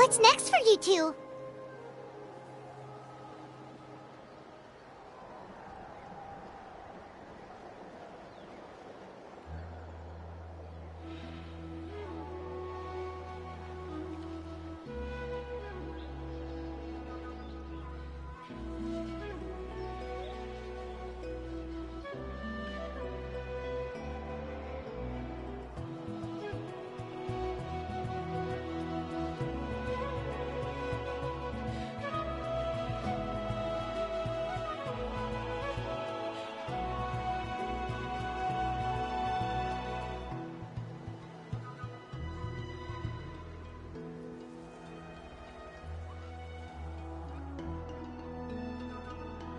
What's next for you two?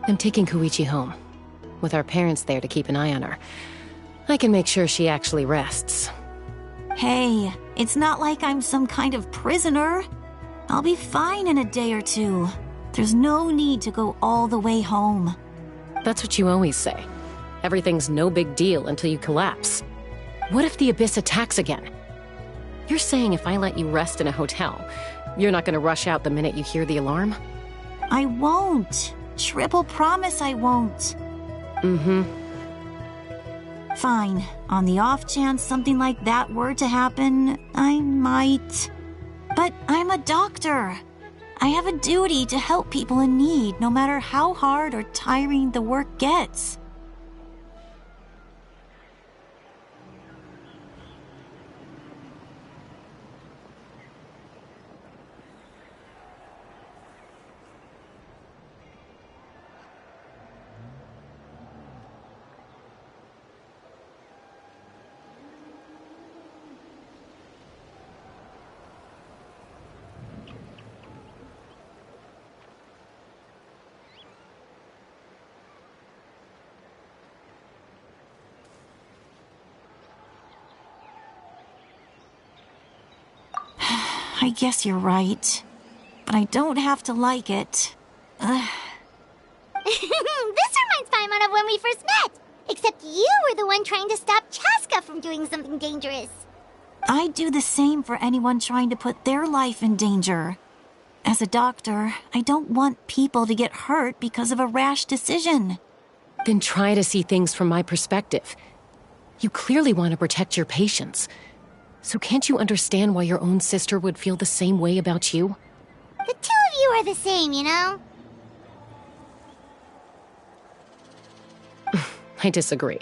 I'm taking Koichi home, with our parents there to keep an eye on her. I can make sure she actually rests. Hey, it's not like I'm some kind of prisoner. I'll be fine in a day or two. There's no need to go all the way home. That's what you always say. Everything's no big deal until you collapse. What if the Abyss attacks again? You're saying if I let you rest in a hotel, you're not gonna rush out the minute you hear the alarm? I won't. Triple promise I won't. Mm-hmm. Fine. On the off chance something like that were to happen, I might. But I'm a doctor. I have a duty to help people in need, no matter how hard or tiring the work gets. I guess you're right. But I don't have to like it. This reminds Paimon of when we first met. Except you were the one trying to stop Chaska from doing something dangerous. I'd do the same for anyone trying to put their life in danger. As a doctor, I don't want people to get hurt because of a rash decision. Then try to see things from my perspective. You clearly want to protect your patients. So can't you understand why your own sister would feel the same way about you? The two of you are the same, you know? I disagree.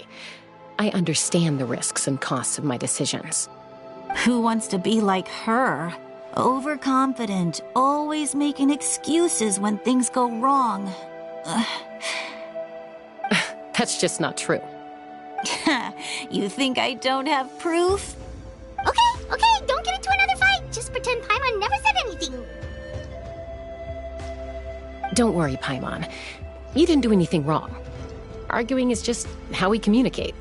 I understand the risks and costs of my decisions. Who wants to be like her? Overconfident, always making excuses when things go wrong. That's just not true. You think I don't have proof? Okay, don't get into another fight. Just pretend Paimon never said anything. Don't worry, Paimon. You didn't do anything wrong. Arguing is just how we communicate.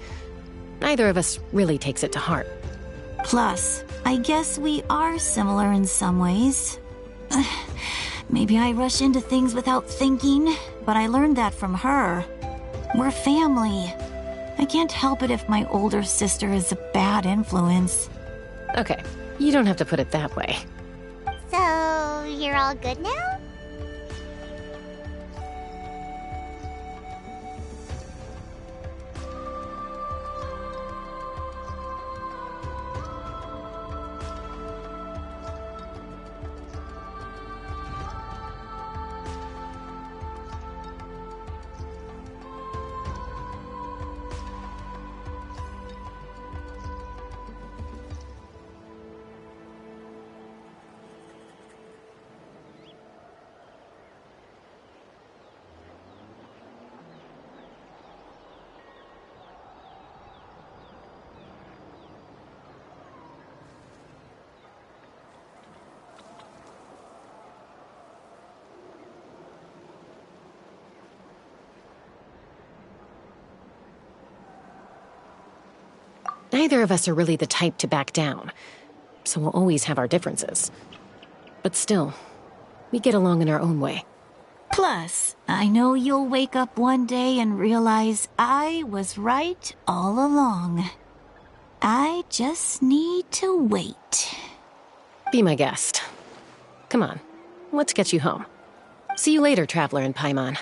Neither of us really takes it to heart. Plus, I guess we are similar in some ways. Maybe I rush into things without thinking, but I learned that from her. We're family. I can't help it if my older sister is a bad influence. Okay, you don't have to put it that way. So, you're all good now? Neither of us are really the type to back down, so we'll always have our differences. But still, we get along in our own way. Plus, I know you'll wake up one day and realize I was right all along. I just need to wait. Be my guest. Come on, let's get you home. See you later, Traveler in Paimon.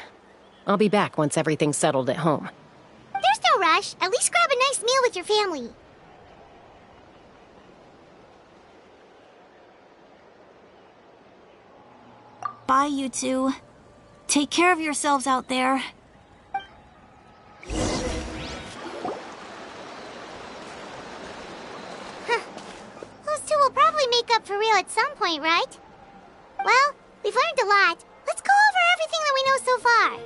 I'll be back once everything's settled at home. There's no rush. At least grab a nice meal with your family. Bye, you two. Take care of yourselves out there. Those two will probably make up for real at some point, right? Well, we've learned a lot. Let's go over everything that we know so far.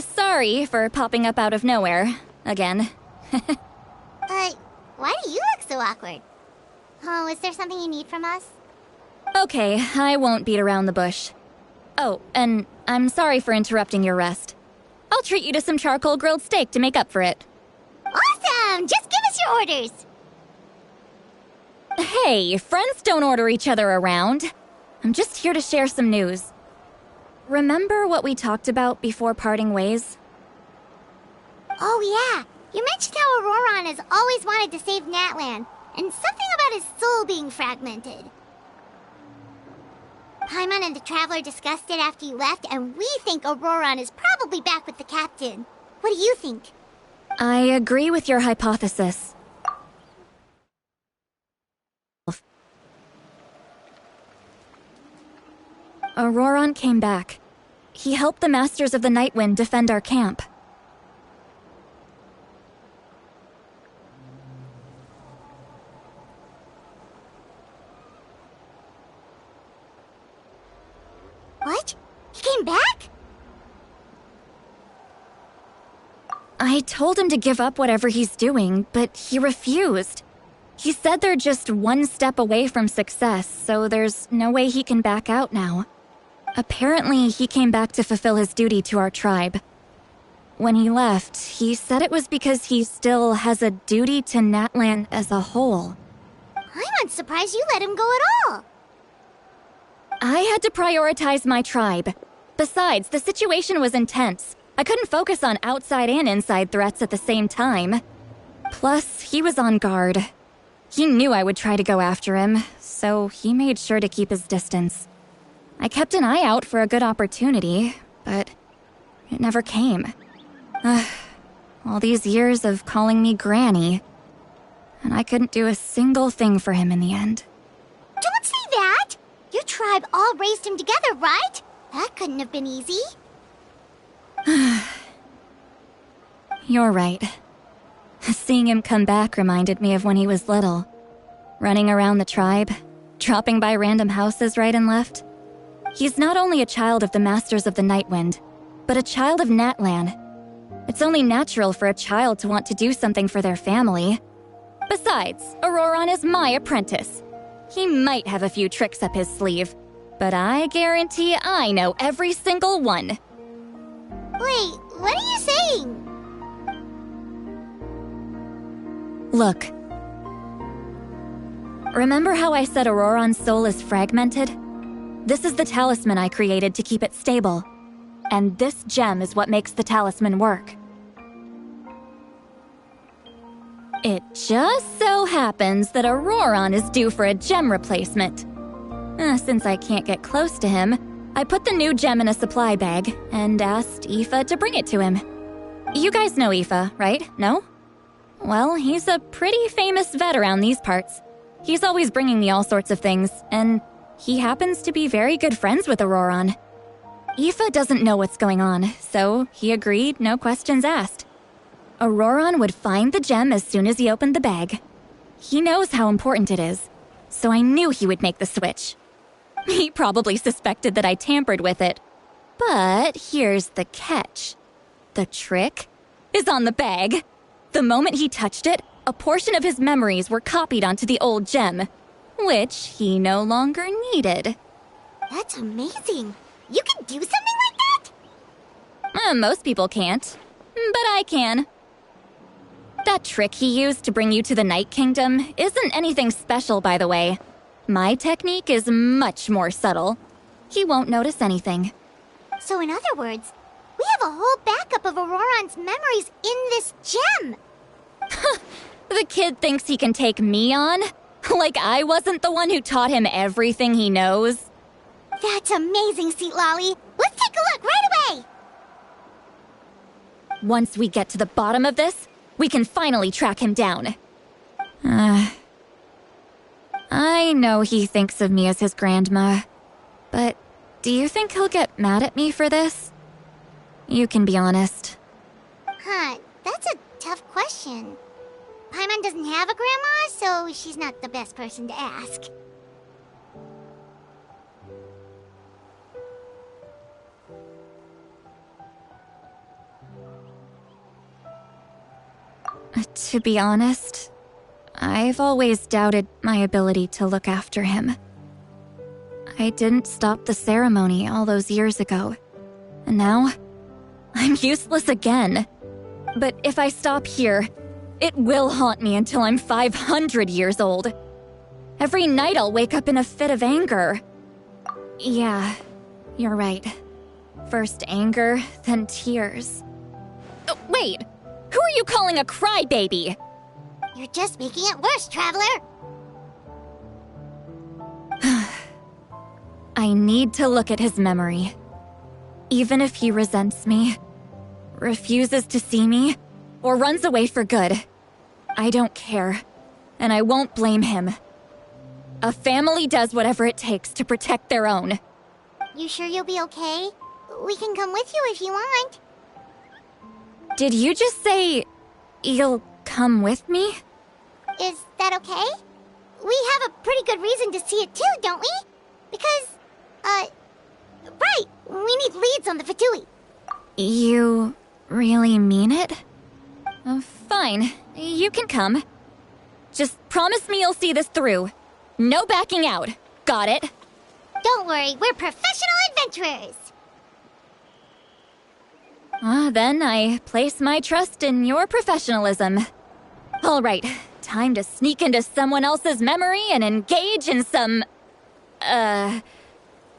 Sorry for popping up out of nowhere. Again. Why do you look so awkward? Oh, is there something you need from us? Okay, I won't beat around the bush. Oh, and I'm sorry for interrupting your rest. I'll treat you to some charcoal grilled steak to make up for it. Awesome! Just give us your orders! Hey, friends don't order each other around. I'm just here to share some news. Remember what we talked about before parting ways? Oh yeah, you mentioned how Auroron has always wanted to save Natlan, and something about his soul being fragmented. Paimon and the Traveler discussed it after you left, and we think Auroron is probably back with the captain. What do you think? I agree with your hypothesis. Auroron came back. He helped the Masters of the Nightwind defend our camp. What? He came back? I told him to give up whatever he's doing, but he refused. He said they're just one step away from success, so there's no way he can back out now. Apparently, he came back to fulfill his duty to our tribe. When he left, he said it was because he still has a duty to Natlan as a whole. I'm surprised you let him go at all. I had to prioritize my tribe. Besides, the situation was intense. I couldn't focus on outside and inside threats at the same time. Plus, he was on guard. He knew I would try to go after him, so he made sure to keep his distance. I kept an eye out for a good opportunity, but it never came. All these years of calling me Granny, and I couldn't do a single thing for him in the end. Don't say that! Your tribe all raised him together, right? That couldn't have been easy. You're right. Seeing him come back reminded me of when he was little. Running around the tribe, dropping by random houses right and left. He's not only a child of the Masters of the Nightwind, but a child of Natlan. It's only natural for a child to want to do something for their family. Besides, Auroron is my apprentice. He might have a few tricks up his sleeve, but I guarantee I know every single one. Wait, what are you saying? Look. Remember how I said Auroron's soul is fragmented? This is the talisman I created to keep it stable. And this gem is what makes the talisman work. It just so happens that Auroron is due for a gem replacement. Since I can't get close to him, I put the new gem in a supply bag and asked Aoife to bring it to him. You guys know Aoife, right? No? Well, he's a pretty famous vet around these parts. He's always bringing me all sorts of things, and he happens to be very good friends with Auroron. Aoife doesn't know what's going on, so he agreed, no questions asked. Auroron would find the gem as soon as he opened the bag. He knows how important it is, so I knew he would make the switch. He probably suspected that I tampered with it. But here's the catch. The trick is on the bag. The moment he touched it, a portion of his memories were copied onto the old gem, which he no longer needed. That's amazing. You can do something like that? Most people can't, but I can. That trick he used to bring you to the Night Kingdom isn't anything special, by the way. My technique is much more subtle. He won't notice anything. So in other words, we have a whole backup of Auroran's memories in this gem! The kid thinks he can take me on? Like I wasn't the one who taught him everything he knows? That's amazing, Seat Lolly! Let's take a look right away! Once we get to the bottom of this, we can finally track him down. I know he thinks of me as his grandma, but do you think he'll get mad at me for this? You can be honest. Huh, that's a tough question. Paimon doesn't have a grandma, so she's not the best person to ask. To be honest, I've always doubted my ability to look after him. I didn't stop the ceremony all those years ago, and now I'm useless again. But if I stop here, it will haunt me until I'm 500 years old. Every night I'll wake up in a fit of anger. Yeah, you're right. First anger, then tears. Oh, wait! Who are you calling a crybaby? You're just making it worse, Traveler! I need to look at his memory. Even if he resents me, refuses to see me, or runs away for good, I don't care, and I won't blame him. A family does whatever it takes to protect their own. You sure you'll be okay? We can come with you if you want. Did you just say you'll come with me? Is that okay? We have a pretty good reason to see it too, don't we? Because, right, we need leads on the Fatui. You really mean it? Fine, you can come. Just promise me you'll see this through. No backing out. Got it? Don't worry, we're professional adventurers. Then I place my trust in your professionalism. All right, time to sneak into someone else's memory and engage in some,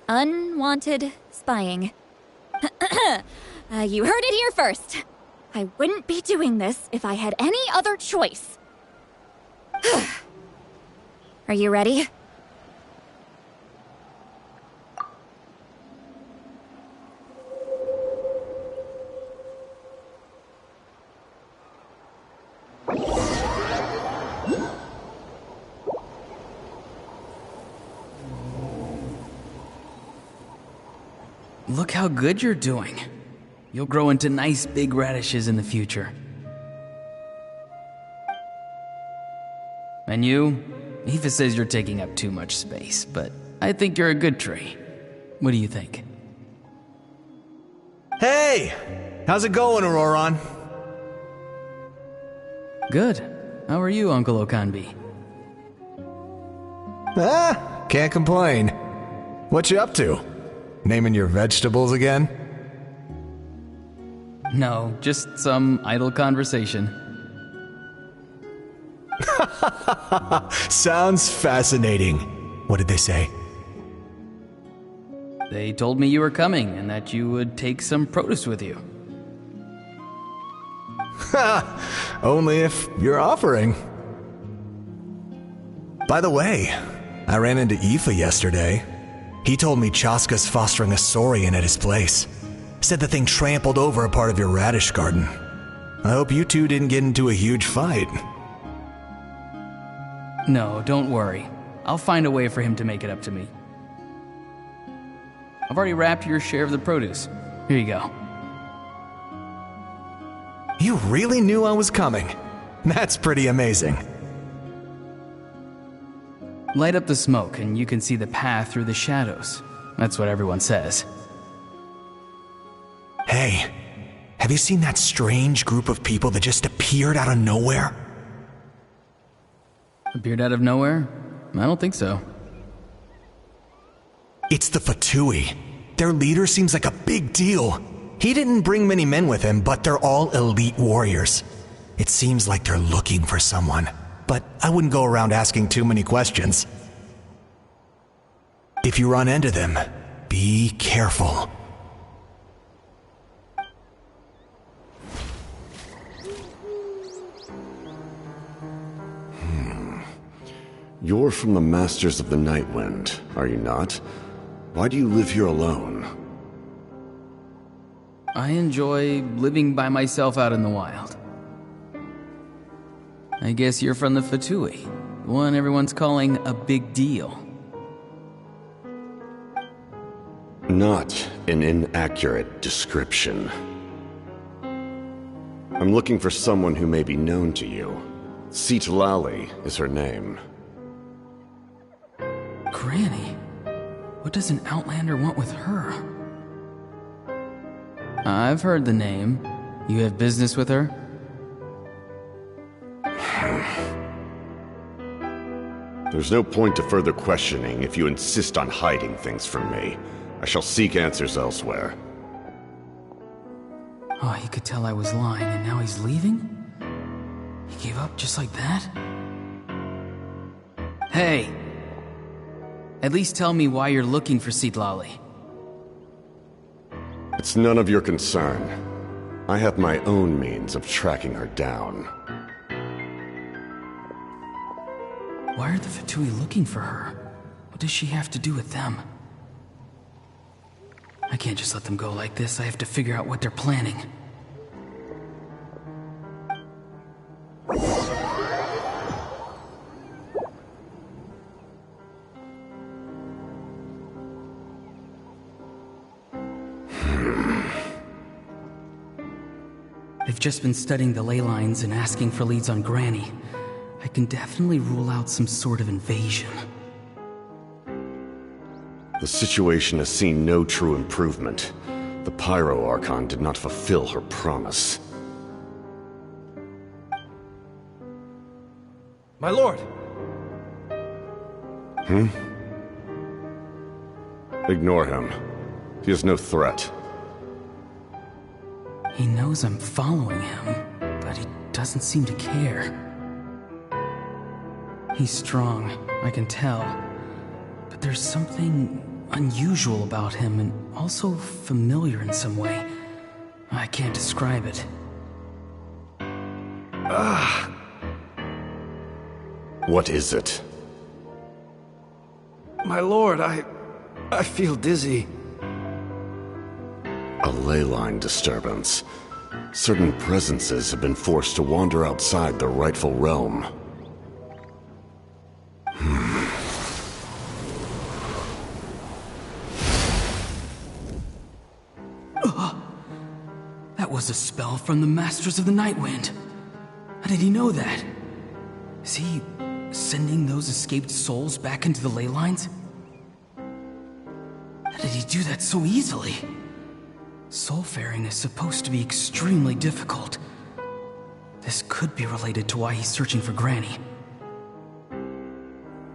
unwanted spying. You heard it here first. I wouldn't be doing this if I had any other choice. Are you ready? Look how good you're doing. You'll grow into nice big radishes in the future. And you? Aoife says you're taking up too much space, but I think you're a good tree. What do you think? Hey! How's it going, Auroran? Good. How are you, Uncle Okanbi? Can't complain. What you up to? Naming your vegetables again? No, just some idle conversation. Sounds fascinating. What did they say? They told me you were coming and that you would take some produce with you. Only if you're offering. By the way, I ran into Aoife yesterday. He told me Chaska's fostering a saurian at his place. Said the thing trampled over a part of your radish garden. I hope you two didn't get into a huge fight. No, don't worry. I'll find a way for him to make it up to me. I've already wrapped your share of the produce. Here you go. You really knew I was coming. That's pretty amazing. Light up the smoke and you can see the path through the shadows. That's what everyone says. Hey, have you seen that strange group of people that just appeared out of nowhere? Appeared out of nowhere? I don't think so. It's the Fatui. Their leader seems like a big deal. He didn't bring many men with him, but they're all elite warriors. It seems like they're looking for someone, but I wouldn't go around asking too many questions. If you run into them, be Be careful. You're from the Masters of the Nightwind, are you not? Why do you live here alone? I enjoy living by myself out in the wild. I guess you're from the Fatui, the one everyone's calling a big deal. Not an inaccurate description. I'm looking for someone who may be known to you. Pt6 is her name. Granny? What does an Outlander want with her? I've heard the name. You have business with her? There's no point to further questioning if you insist on hiding things from me. I shall seek answers elsewhere. Oh, he could tell I was lying, and now he's leaving? He gave up just like that? Hey! At least tell me why you're looking for Pt6. It's none of your concern. I have my own means of tracking her down. Why are the Fatui looking for her? What does she have to do with them? I can't just let them go like this. I have to figure out what they're planning. I've just been studying the ley lines and asking for leads on Granny. I can definitely rule out some sort of invasion. The situation has seen no true improvement. The Pyro Archon did not fulfill her promise. My lord! Ignore him. He is no threat. He knows I'm following him, but he doesn't seem to care. He's strong, I can tell. But there's something unusual about him and also familiar in some way. I can't describe it. What is it? My lord, I feel dizzy. A ley line disturbance. Certain presences have been forced to wander outside their rightful realm. That was a spell from the Masters of the Nightwind. How did he know that? Is he sending those escaped souls back into the ley lines? How did he do that so easily? Soulfaring is supposed to be extremely difficult. This could be related to why he's searching for Granny.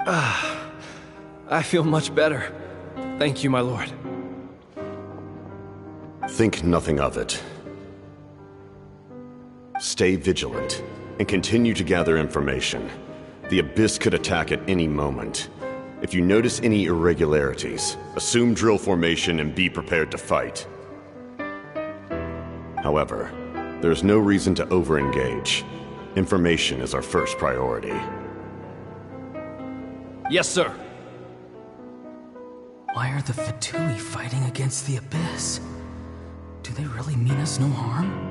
I feel much better. Thank you, my lord. Think nothing of it. Stay vigilant, and continue to gather information. The Abyss could attack at any moment. If you notice any irregularities, assume drill formation and be prepared to fight. However, there's no reason to over-engage. Information is our first priority. Yes, sir. Why are the Fatui fighting against the Abyss? Do they really mean us no harm?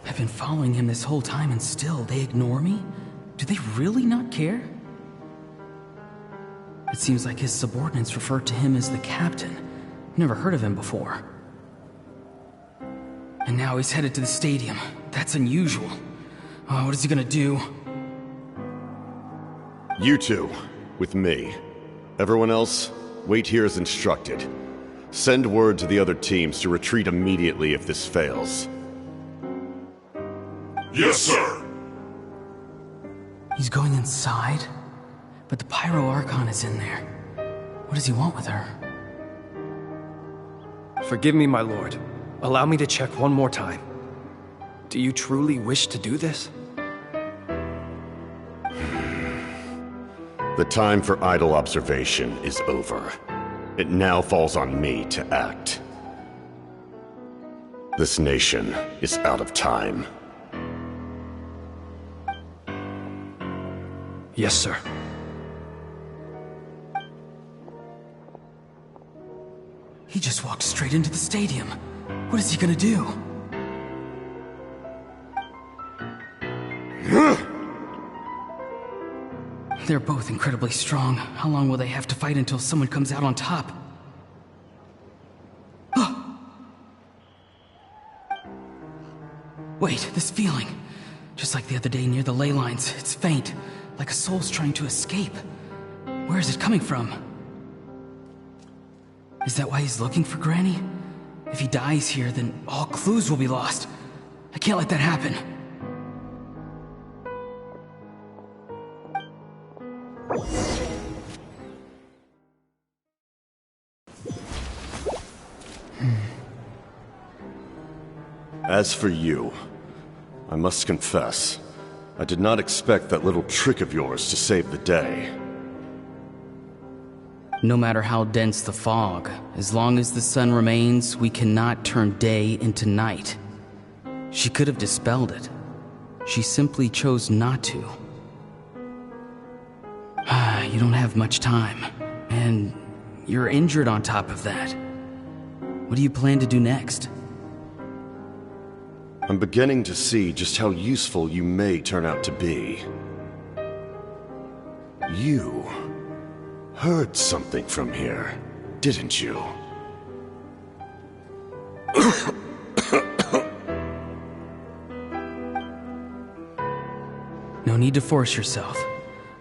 I've been following him this whole time and still they ignore me? Do they really not care? It seems like his subordinates refer to him as the captain. Never heard of him before. And now he's headed to the stadium. That's unusual. Oh, what is he gonna do? You two, with me. Everyone else, wait here as instructed. Send word to the other teams to retreat immediately if this fails. Yes, sir. He's going inside? But the Pyro Archon is in there. What does he want with her? Forgive me, my lord. Allow me to check one more time. Do you truly wish to do this? The time for idle observation is over. It now falls on me to act. This nation is out of time. Yes, sir. He just walked straight into the stadium. What is he gonna do? They're both incredibly strong. How long will they have to fight until someone comes out on top? Wait, this feeling. Just like the other day near the ley lines, it's faint, like a soul's trying to escape. Where is it coming from? Is that why he's looking for Granny? If he dies here, then all clues will be lost. I can't let that happen. As for you, I must confess, I did not expect that little trick of yours to save the day. No matter how dense the fog, as long as the sun remains, we cannot turn day into night. She could have dispelled it. She simply chose not to. You don't have much time, and you're injured on top of that. What do you plan to do next? I'm beginning to see just how useful you may turn out to be. You heard something from here, didn't you? No need to force yourself.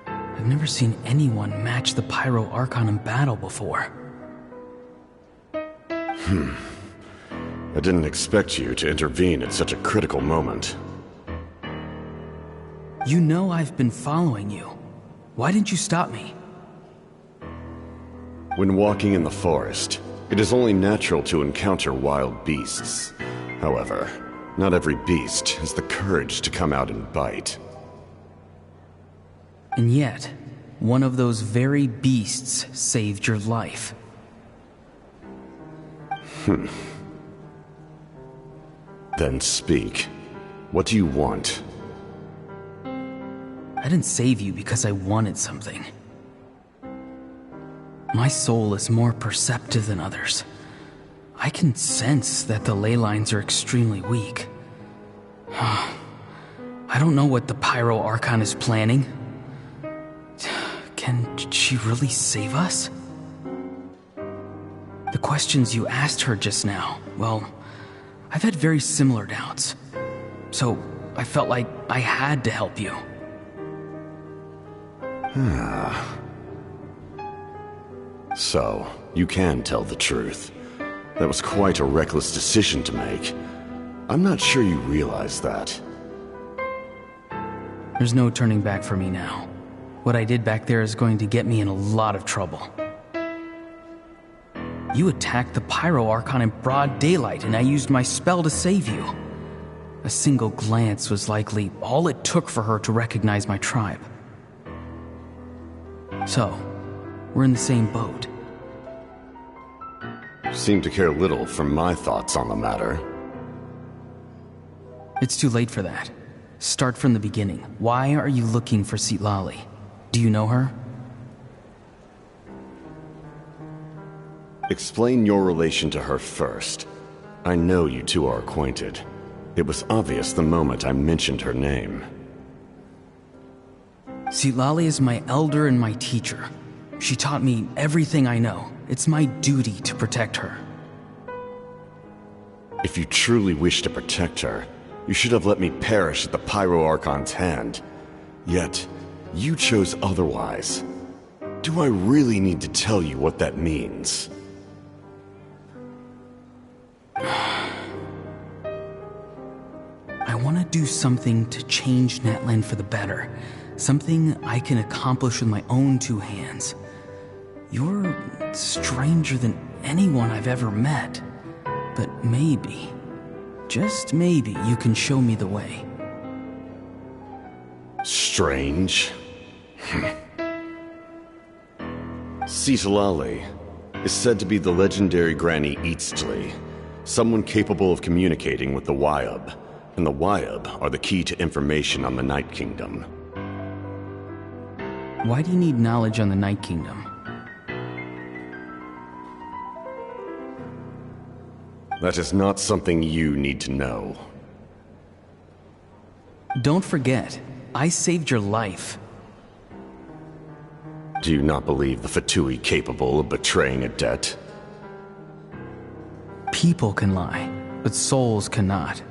I've never seen anyone match the Pyro Archon in battle before. I didn't expect you to intervene at such a critical moment. You know I've been following you. Why didn't you stop me? When walking in the forest, it is only natural to encounter wild beasts. However, not every beast has the courage to come out and bite. And yet, one of those very beasts saved your life. Then speak. What do you want? I didn't save you because I wanted something. My soul is more perceptive than others. I can sense that the ley lines are extremely weak. I don't know what the Pyro Archon is planning. Can she really save us? The questions you asked her just now, well, I've had very similar doubts. So I felt like I had to help you. So, you can tell the truth. That was quite a reckless decision to make. I'm not sure you realize that. There's no turning back for me now. What I did back there is going to get me in a lot of trouble. You attacked the Pyro Archon in broad daylight, and I used my spell to save you. A single glance was likely all it took for her to recognize my tribe. So, we're in the same boat. You seem to care little for my thoughts on the matter. It's too late for that. Start from the beginning. Why are you looking for Citlali? Do you know her? Explain your relation to her first. I know you two are acquainted. It was obvious the moment I mentioned her name. Citlali is my elder and my teacher. She taught me everything I know. It's my duty to protect her. If you truly wish to protect her, you should have let me perish at the Pyro Archon's hand. Yet, you chose otherwise. Do I really need to tell you what that means? I wanted do something to change Natlan for the better. Something I can accomplish with my own two hands. You're stranger than anyone I've ever met. But maybe, just maybe, you can show me the way. Strange? Citlali is said to be the legendary Granny Eastly, someone capable of communicating with the Wyub, and the Wyub are the key to information on the Night Kingdom. Why do you need knowledge on the Night Kingdom? That is not something you need to know. Don't forget, I saved your life. Do you not believe the Fatui capable of betraying a debt? People can lie, but souls cannot.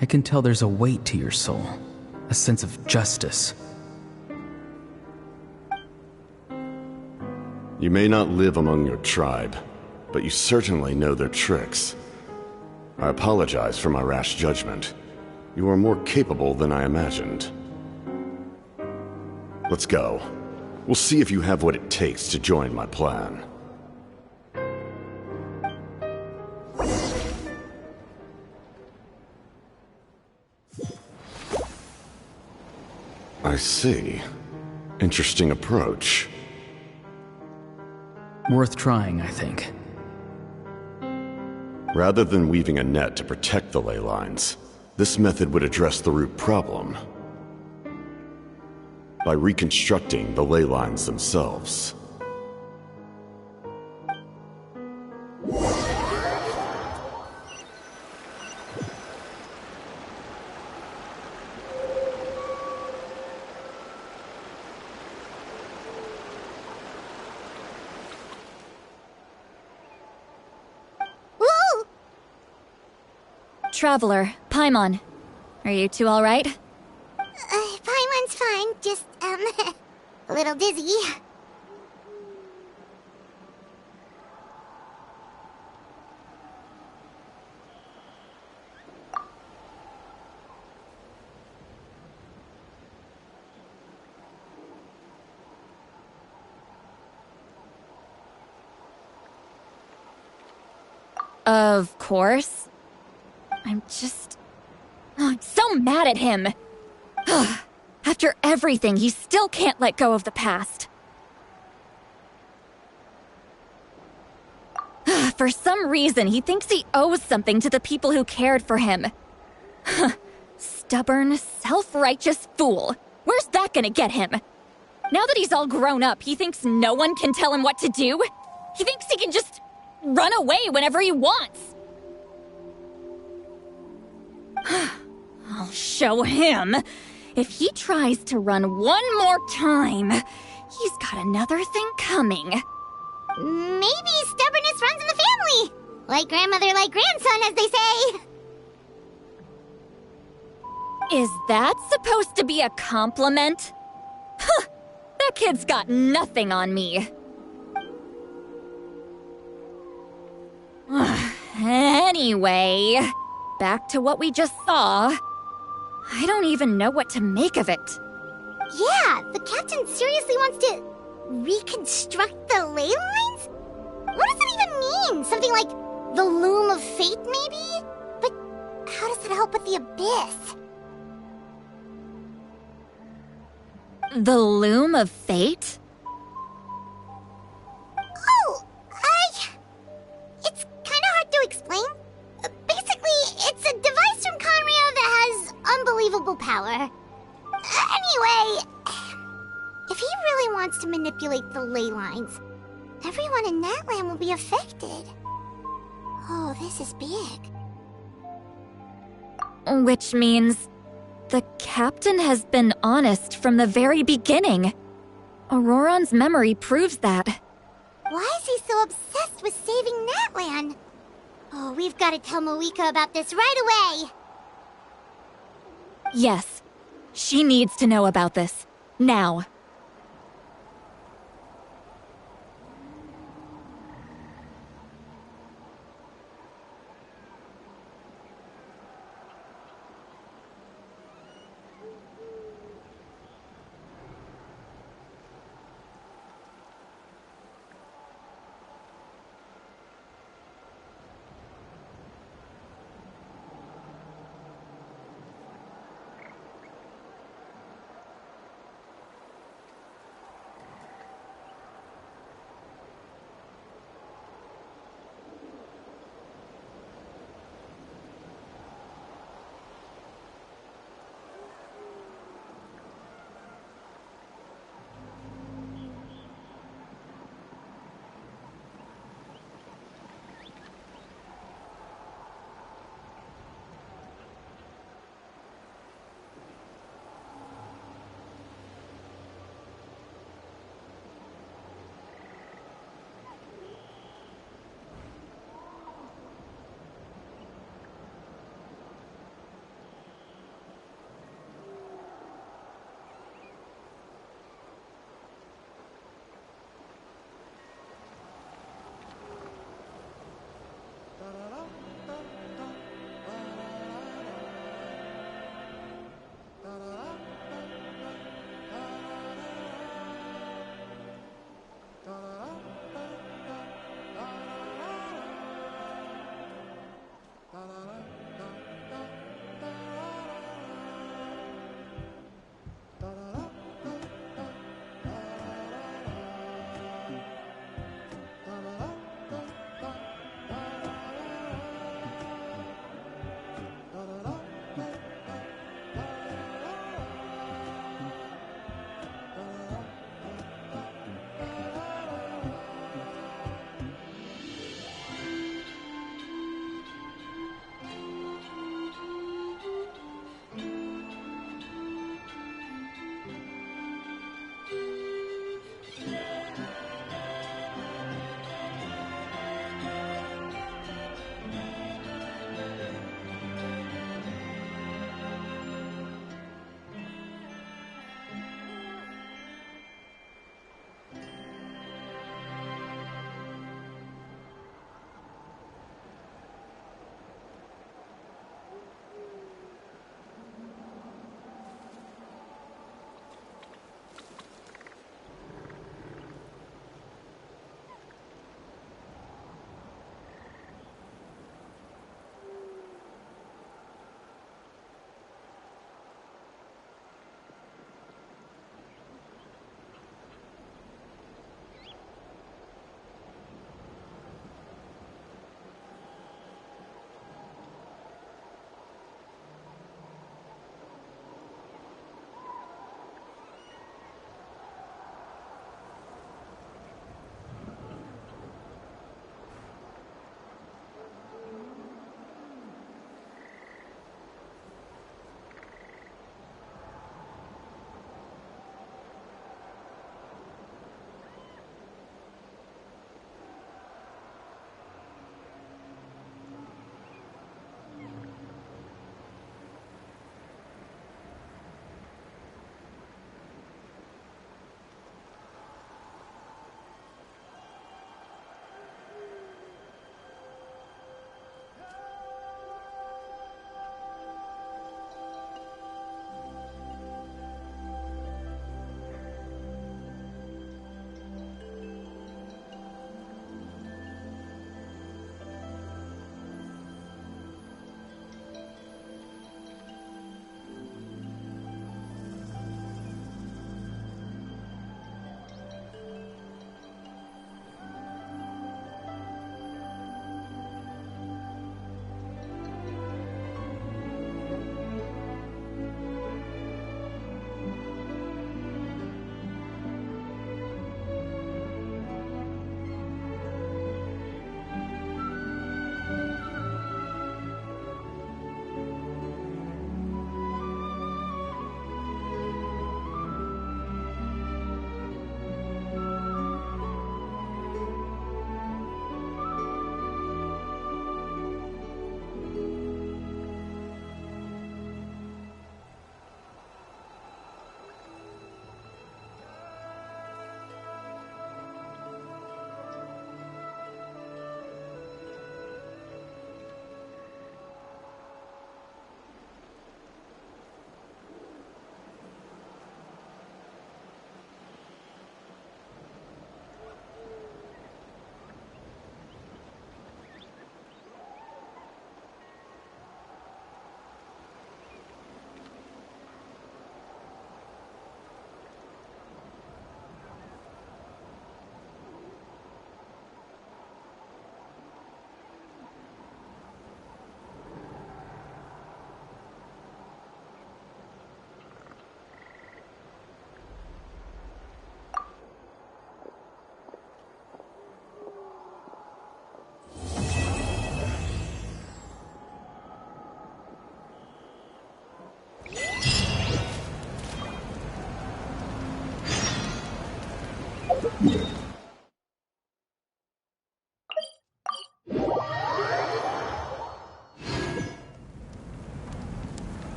I can tell there's a weight to your soul, a sense of justice. You may not live among your tribe, but you certainly know their tricks. I apologize for my rash judgment. You are more capable than I imagined. Let's go. We'll see if you have what it takes to join my plan. I see. Interesting approach. Worth trying, I think. Rather than weaving a net to protect the ley lines, this method would address the root problem by reconstructing the ley lines themselves. Traveler, Paimon. Are you two alright? Paimon's fine, just, a little dizzy. Of course. I'm so mad at him! After everything, he still can't let go of the past. For some reason, he thinks he owes something to the people who cared for him. Stubborn, self-righteous fool. Where's that gonna get him? Now that he's all grown up, he thinks no one can tell him what to do? He thinks he can just run away whenever he wants. I'll show him. If he tries to run one more time, he's got another thing coming. Maybe stubbornness runs in the family. Like grandmother, like grandson, as they say. Is that supposed to be a compliment? Huh, that kid's got nothing on me. Anyway, back to what we just saw. I don't even know what to make of it. Yeah, the captain seriously wants to reconstruct the ley lines? What does it even mean? Something like the loom of fate, maybe? But how does that help with the abyss? The loom of fate? Oh, it's kinda hard to explain. Basically, it's a device from Conrio that has unbelievable power. Anyway, if he really wants to manipulate the ley lines, everyone in Natlan will be affected. Oh, this is big. Which means the captain has been honest from the very beginning. Auroron's memory proves that. Why is he so obsessed with saving Natlan? Oh, we've got to tell Moeka about this right away. Yes, she needs to know about this. Now.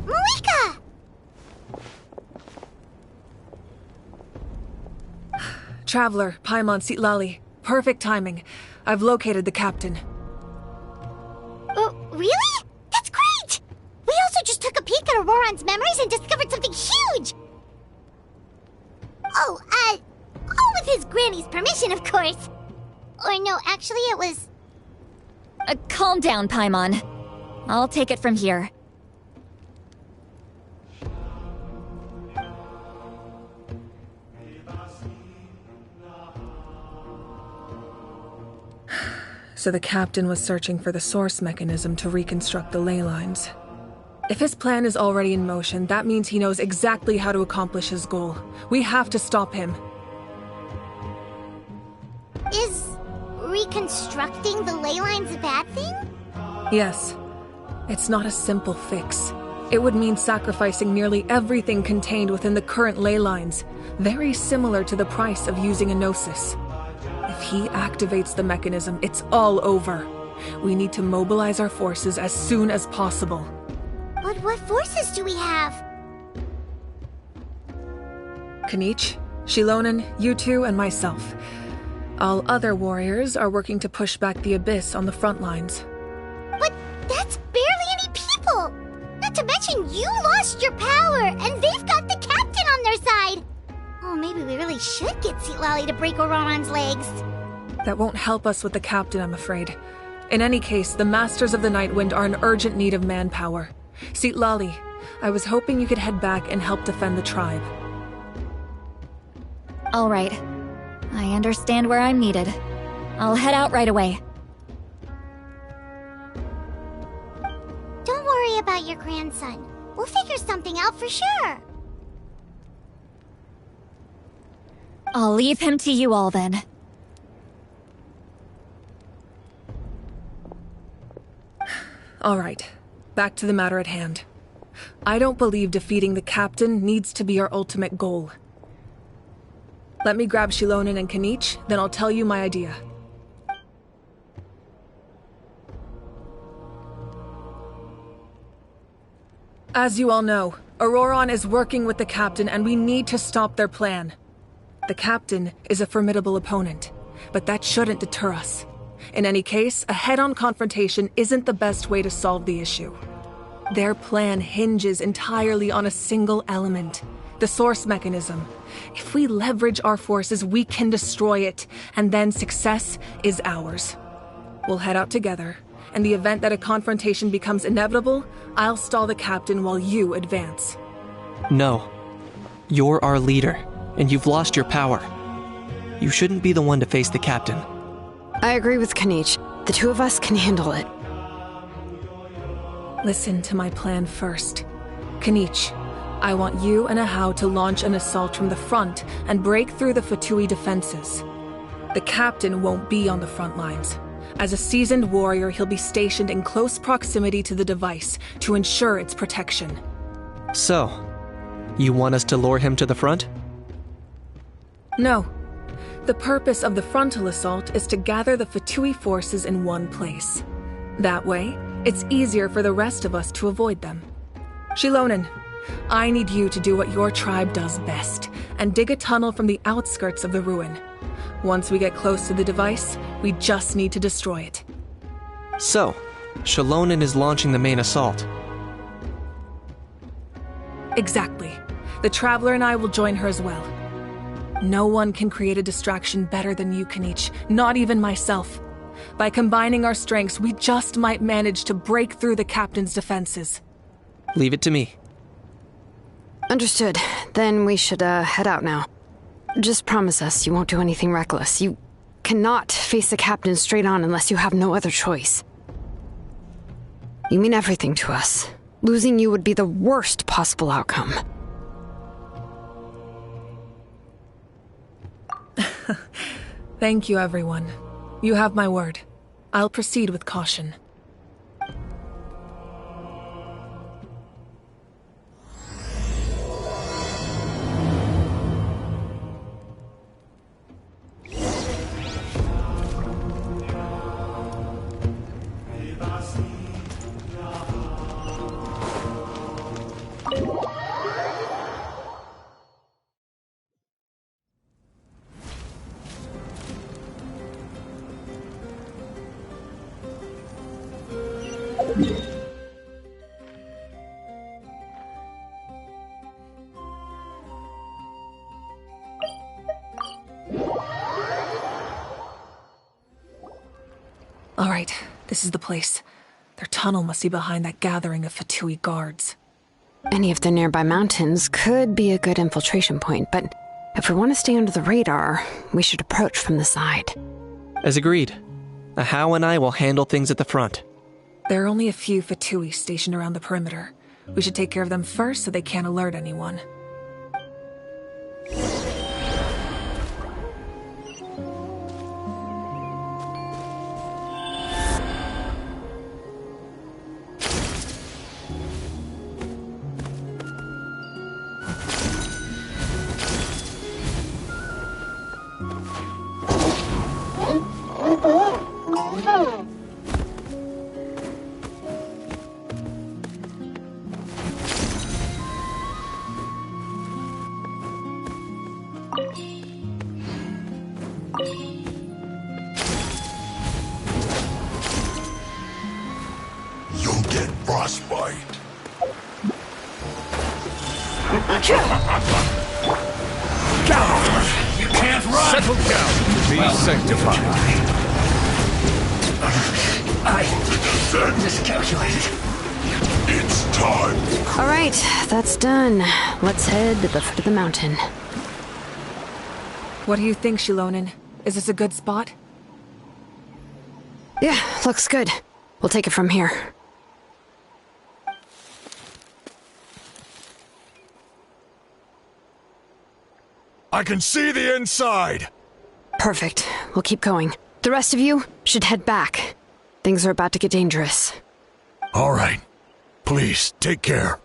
Malika! Traveler, Paimon Sitlali. Perfect timing. I've located the captain. Really? That's great! We also just took a peek at Auroron's memories and discovered something huge! All with his granny's permission, of course. Or no, actually it was... Calm down, Paimon. I'll take it from here. So the captain was searching for the source mechanism to reconstruct the ley lines. If his plan is already in motion, that means he knows exactly how to accomplish his goal. We have to stop him. Is reconstructing the ley lines a bad thing? Yes. It's not a simple fix. It would mean sacrificing nearly everything contained within the current ley lines, very similar to the price of using a gnosis. If he activates the mechanism, it's all over. We need to mobilize our forces as soon as possible. But what forces do we have? Kanich, Shilonen, you two, and myself. All other warriors are working to push back the Abyss on the front lines. But that's barely any people! Not to mention you lost your power, and they've got the captain on their side! Oh, maybe we really should get Sitlali to break Auroron's legs. That won't help us with the captain, I'm afraid. In any case, the Masters of the Nightwind are in urgent need of manpower. Sitlali, I was hoping you could head back and help defend the tribe. All right. I understand where I'm needed. I'll head out right away. Don't worry about your grandson. We'll figure something out for sure. I'll leave him to you all then. All right, back to the matter at hand. I don't believe defeating the captain needs to be our ultimate goal. Let me grab Shilonen and Kanich, then I'll tell you my idea. As you all know, Auroron is working with the captain and we need to stop their plan. The captain is a formidable opponent, but that shouldn't deter us. In any case, a head-on confrontation isn't the best way to solve the issue. Their plan hinges entirely on a single element, the source mechanism. If we leverage our forces, we can destroy it, and then success is ours. We'll head out together. In the event that a confrontation becomes inevitable, I'll stall the captain while you advance. No. You're our leader, and you've lost your power. You shouldn't be the one to face the captain. I agree with Kanich. The two of us can handle it. Listen to my plan first. Kanich, I want you and Ahau to launch an assault from the front and break through the Fatui defenses. The captain won't be on the front lines. As a seasoned warrior, he'll be stationed in close proximity to the device to ensure its protection. So, you want us to lure him to the front? No. The purpose of the frontal assault is to gather the Fatui forces in one place. That way, it's easier for the rest of us to avoid them. Shilonen, I need you to do what your tribe does best, and dig a tunnel from the outskirts of the ruin. Once we get close to the device, we just need to destroy it. So, Shilonen is launching the main assault. Exactly. The Traveler and I will join her as well. No one can create a distraction better than you, Kanich, not even myself. By combining our strengths, we just might manage to break through the captain's defenses. Leave it to me. Understood. Then we should head out now. Just promise us you won't do anything reckless. You cannot face the captain straight on unless you have no other choice. You mean everything to us. Losing you would be the worst possible outcome. Thank you, everyone. You have my word. I'll proceed with caution. Alright, this is the place. Their tunnel must be behind that gathering of Fatui guards. Any of the nearby mountains could be a good infiltration point, but if we want to stay under the radar, we should approach from the side. As agreed. Ahau and I will handle things at the front. There are only a few Fatui stationed around the perimeter. We should take care of them first so they can't alert anyone. You'll get frostbite. You can't run! Settle down. Be sanctified. I miscalculated. It's time. All right, that's done. Let's head to the foot of the mountain. What do you think, Shilonin? Is this a good spot? Yeah, looks good. We'll take it from here. I can see the inside. Perfect. We'll keep going. The rest of you should head back. Things are about to get dangerous. All right. Please, take care.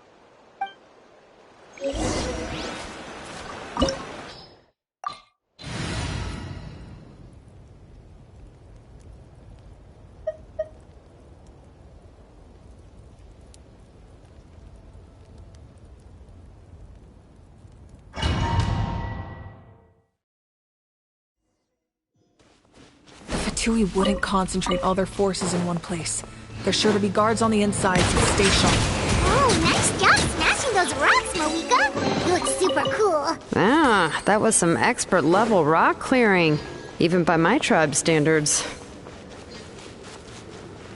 Fatui wouldn't concentrate all their forces in one place. There's sure to be guards on the inside, so stay sharp. Oh, nice job smashing those rocks, Moeka. You look super cool. Ah, that was some expert-level rock clearing, even by my tribe's standards.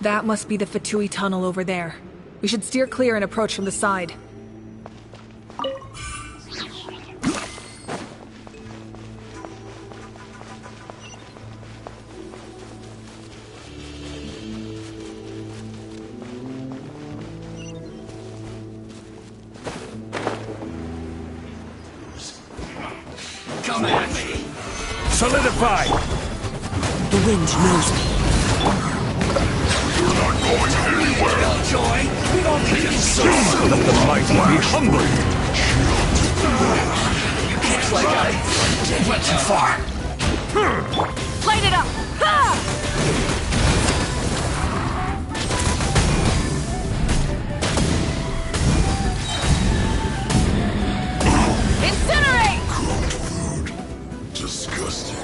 That must be the Fatui tunnel over there. We should steer clear and approach from the side. Come at me. Solidify. The wind knows me. You're not going anywhere. Joy, we don't need to Soon let the mighty be hungry. Looks like I went too far. Light it up! Ha! Incinerate! Cooked food. Disgusting.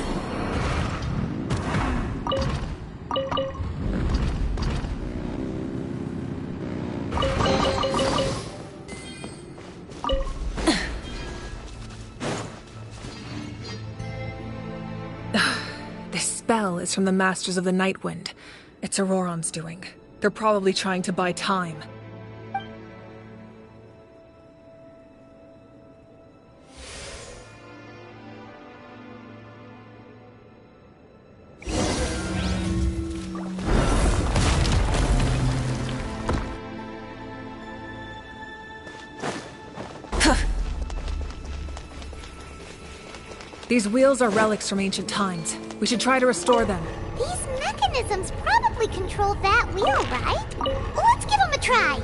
This spell is from the Masters of the Night Wind. It's Auroron's doing. They're probably trying to buy time. These wheels are relics from ancient times. We should try to restore them. These mechanisms probably control that wheel, right? Let's give them a try.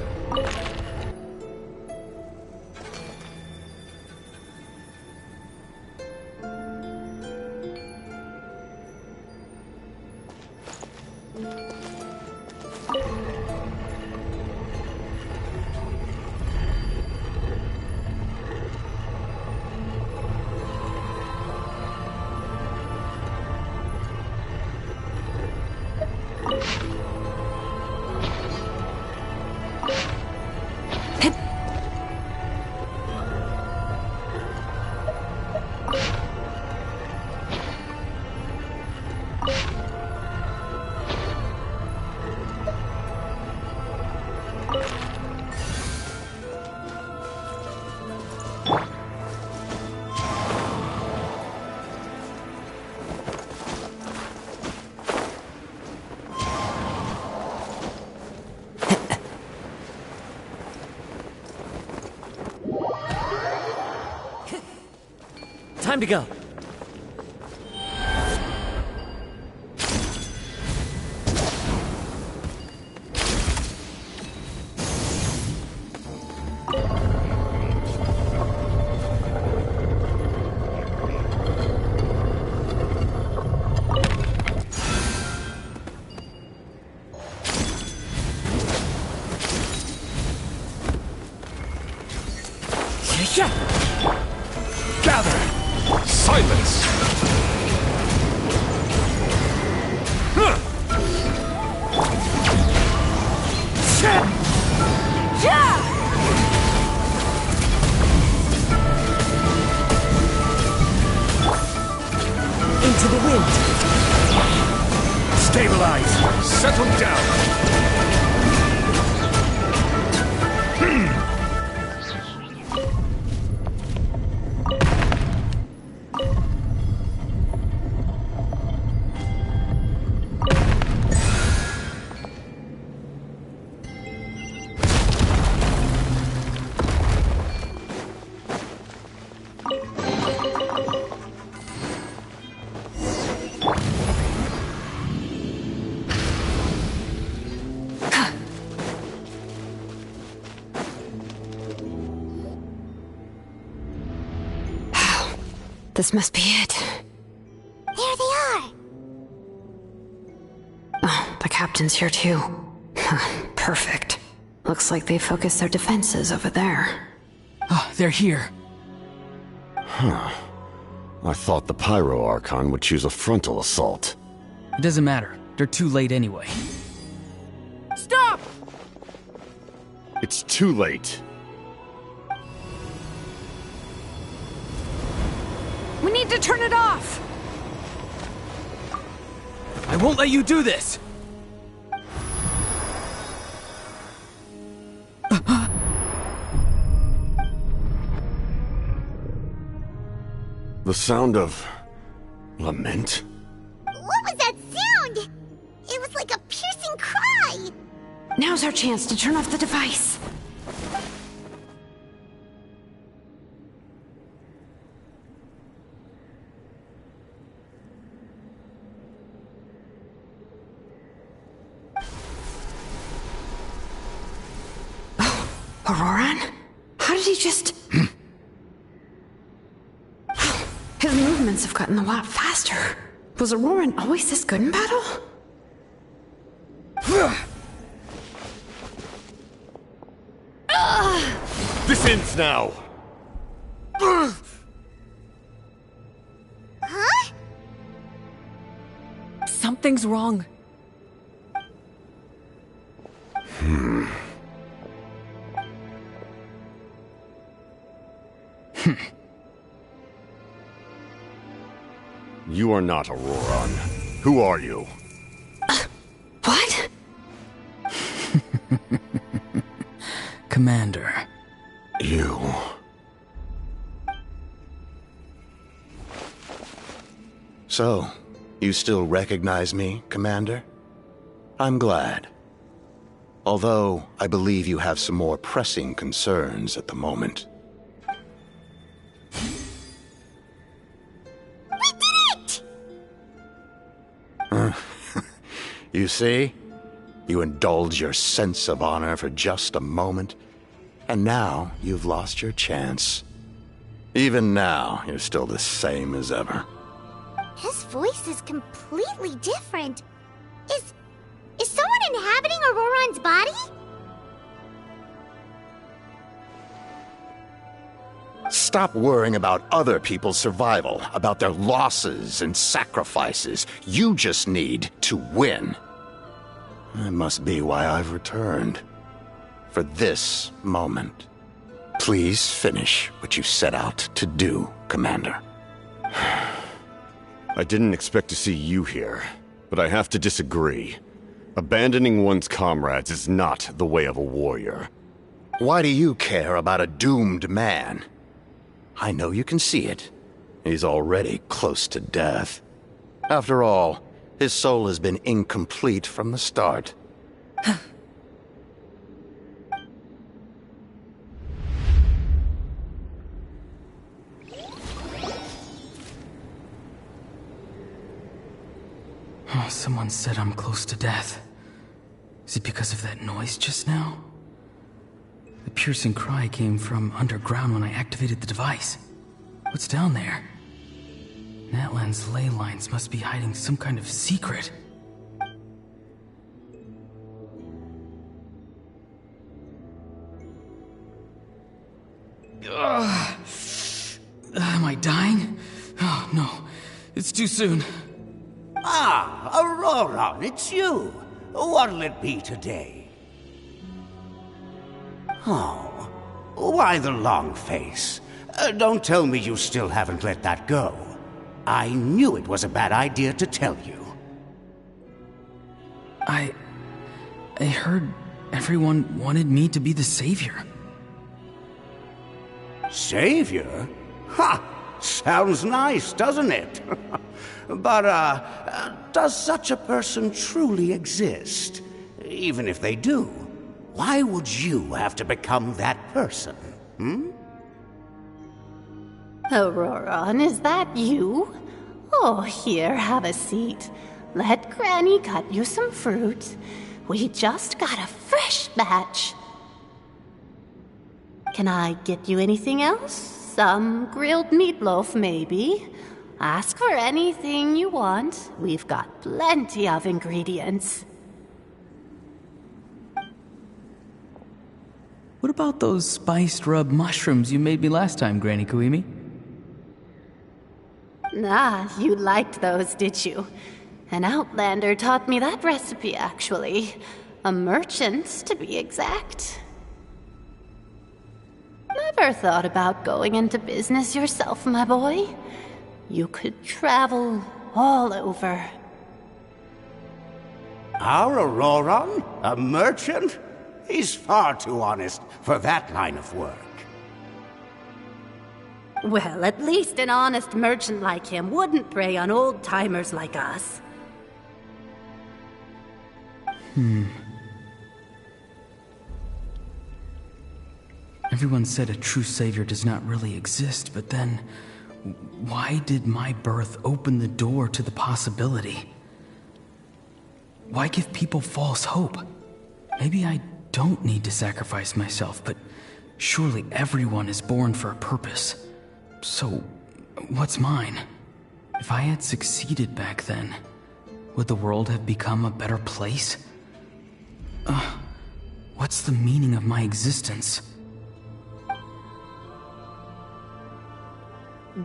Time to go. Gather! Silence! Into the wind. Stabilize! Settle down! This must be it. There they are! Oh, the captain's here too. Perfect. Looks like they focused their defenses over there. Oh, they're here. Huh. I thought the Pyro Archon would choose a frontal assault. It doesn't matter. They're too late anyway. Stop! It's too late. We need to turn it off! I won't let you do this! The sound of... lament? What was that sound? It was like a piercing cry! Now's our chance to turn off the device. Auroran? How did he just... His movements have gotten a lot faster. Was Auroran always this good in battle? This ends now! Huh? Something's wrong. You are not Auroran. Who are you? What? Commander. You... So, you still recognize me, Commander? I'm glad. Although, I believe you have some more pressing concerns at the moment. We did it! You see? You indulge your sense of honor for just a moment, and now you've lost your chance. Even now, you're still the same as ever. His voice is completely different. Is someone inhabiting Auroran's body? Stop worrying about other people's survival, about their losses and sacrifices. You just need to win. That must be why I've returned. For this moment. Please finish what you set out to do, Commander. I didn't expect to see you here, but I have to disagree. Abandoning one's comrades is not the way of a warrior. Why do you care about a doomed man? I know you can see it. He's already close to death. After all, his soul has been incomplete from the start. Oh, someone said I'm close to death. Is it because of that noise just now? The piercing cry came from underground when I activated the device. What's down there? Natlan's ley lines must be hiding some kind of secret. Am I dying? Oh, no. It's too soon. Ah, Aurora, it's you. What'll it be today? Oh, why the long face? Don't tell me you still haven't let that go. I knew it was a bad idea to tell you. I heard everyone wanted me to be the savior. Savior? Ha! Sounds nice, doesn't it? But, does such a person truly exist? Even if they do, why would you have to become that person, Auroron, is that you? Oh, here, have a seat. Let Granny cut you some fruit. We just got a fresh batch. Can I get you anything else? Some grilled meatloaf, maybe? Ask for anything you want. We've got plenty of ingredients. What about those spiced rub mushrooms you made me last time, Granny Kuimi? Ah, you liked those, did you? An outlander taught me that recipe, actually. A merchant, to be exact. Never thought about going into business yourself, my boy? You could travel all over. Our Auroron? A merchant? He's far too honest for that line of work. Well, at least an honest merchant like him wouldn't prey on old-timers like us. Everyone said a true savior does not really exist, but then why did my birth open the door to the possibility? Why give people false hope? Maybe I don't need to sacrifice myself, but surely everyone is born for a purpose. So, what's mine? If I had succeeded back then, would the world have become a better place? What's the meaning of my existence?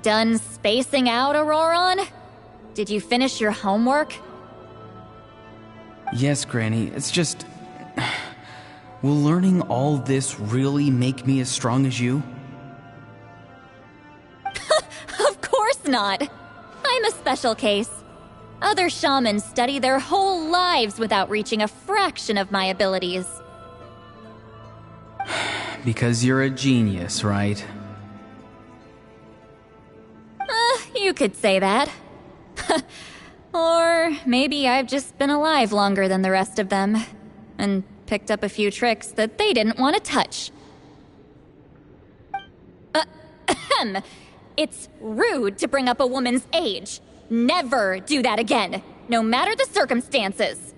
Done spacing out, Auroron? Did you finish your homework? Yes, Granny, it's just... Will learning all this really make me as strong as you? Of course not! I'm a special case. Other shamans study their whole lives without reaching a fraction of my abilities. Because you're a genius, right? You could say that. Or maybe I've just been alive longer than the rest of them, and picked up a few tricks that they didn't want to touch. It's rude to bring up a woman's age. Never do that again, no matter the circumstances.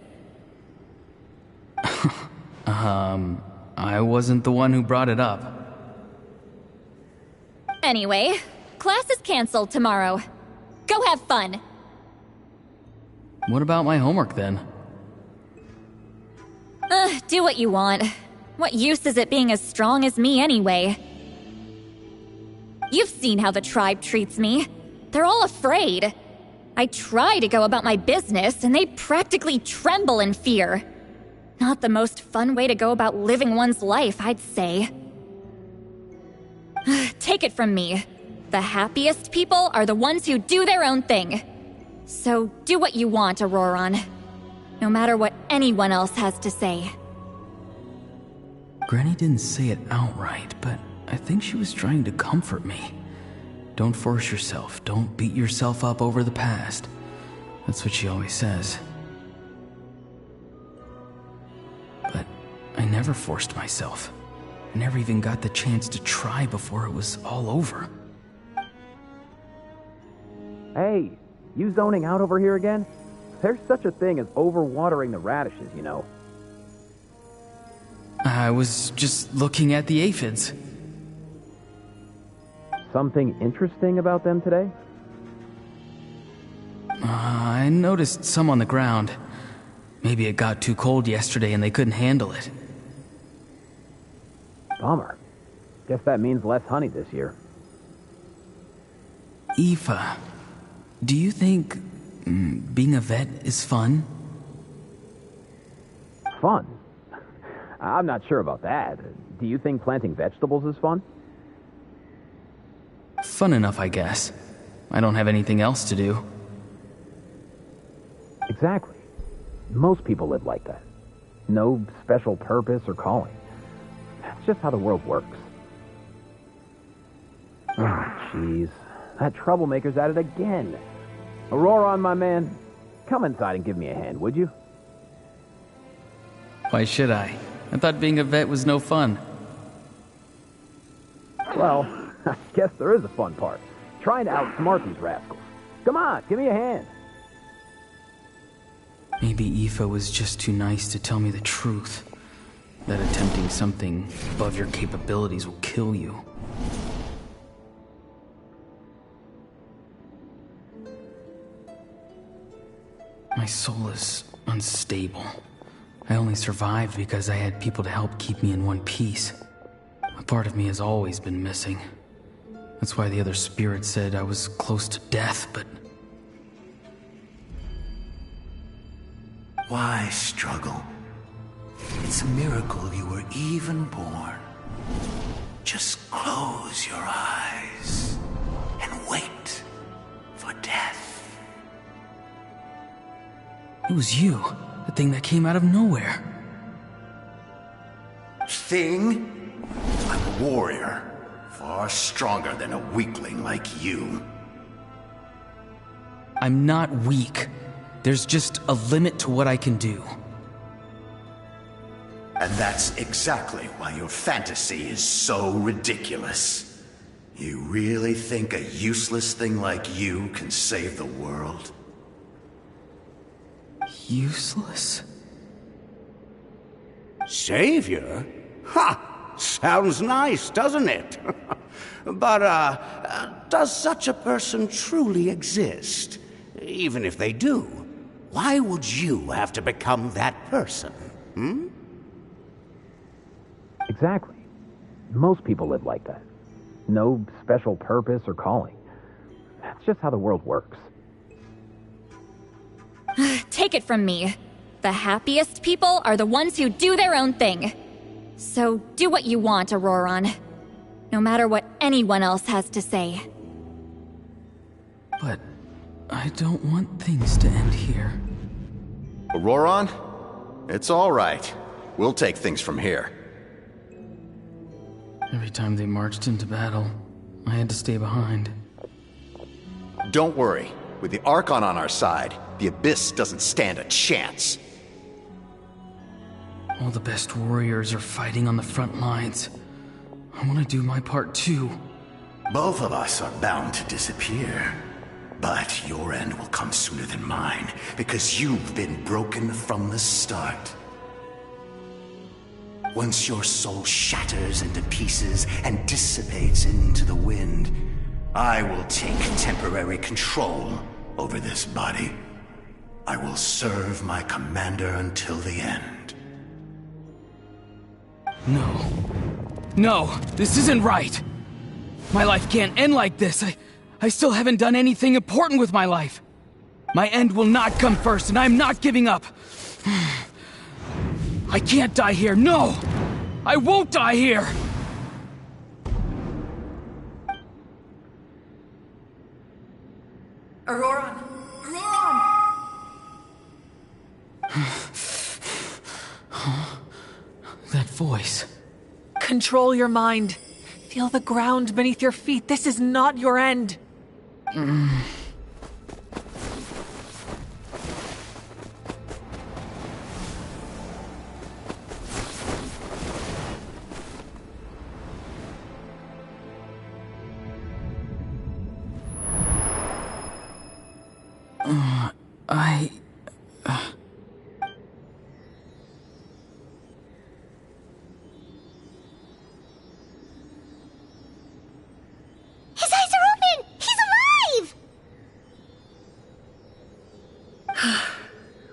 I wasn't the one who brought it up. Anyway, class is canceled tomorrow. Go have fun. What about my homework then? Do what you want. What use is it being as strong as me anyway? You've seen how the tribe treats me. They're all afraid. I try to go about my business, and they practically tremble in fear. Not the most fun way to go about living one's life, I'd say. Take it from me. The happiest people are the ones who do their own thing. So do what you want, Auroron. No matter what anyone else has to say. Granny didn't say it outright, but I think she was trying to comfort me. Don't force yourself. Don't beat yourself up over the past. That's what she always says. But I never forced myself. I never even got the chance to try before it was all over. Hey, you zoning out over here again? There's such a thing as overwatering the radishes, you know. I was just looking at the aphids. Something interesting about them today? I noticed some on the ground. Maybe it got too cold yesterday and they couldn't handle it. Bummer. Guess that means less honey this year. Aoife, do you think being a vet is fun? Fun? I'm not sure about that. Do you think planting vegetables is fun? Fun enough, I guess. I don't have anything else to do. Exactly. Most people live like that. No special purpose or calling. That's just how the world works. Oh, jeez. That troublemaker's at it again. Auroron, my man, come inside and give me a hand, would you? Why should I? I thought being a vet was no fun. Well, I guess there is a fun part. Trying to outsmart these rascals. Come on, give me a hand. Maybe Aoife was just too nice to tell me the truth. That attempting something above your capabilities will kill you. My soul is unstable. I only survived because I had people to help keep me in one piece. A part of me has always been missing. That's why the other spirits said I was close to death, but... Why struggle? It's a miracle you were even born. Just close your eyes and wait for death. It was you, the thing that came out of nowhere. Thing? I'm a warrior. Far stronger than a weakling like you. I'm not weak. There's just a limit to what I can do. And that's exactly why your fantasy is so ridiculous. You really think a useless thing like you can save the world? Useless? Savior? Ha! Sounds nice, doesn't it? But, does such a person truly exist? Even if they do, why would you have to become that person? Hmm? Exactly. Most people live like that. No special purpose or calling. That's just how the world works. Take it from me. The happiest people are the ones who do their own thing. So do what you want, Auroron. No matter what anyone else has to say. But I don't want things to end here. Auroron? It's all right. We'll take things from here. Every time they marched into battle, I had to stay behind. Don't worry. With the Archon on our side, the Abyss doesn't stand a chance. All the best warriors are fighting on the front lines. I want to do my part too. Both of us are bound to disappear. But your end will come sooner than mine, because you've been broken from the start. Once your soul shatters into pieces and dissipates into the wind, I will take temporary control over this body. I will serve my commander until the end. No. No, this isn't right. My life can't end like this. I still haven't done anything important with my life. My end will not come first, and I'm not giving up. I can't die here, no! I won't die here! Auroron! Auroron! That voice. Control your mind. Feel the ground beneath your feet. This is not your end.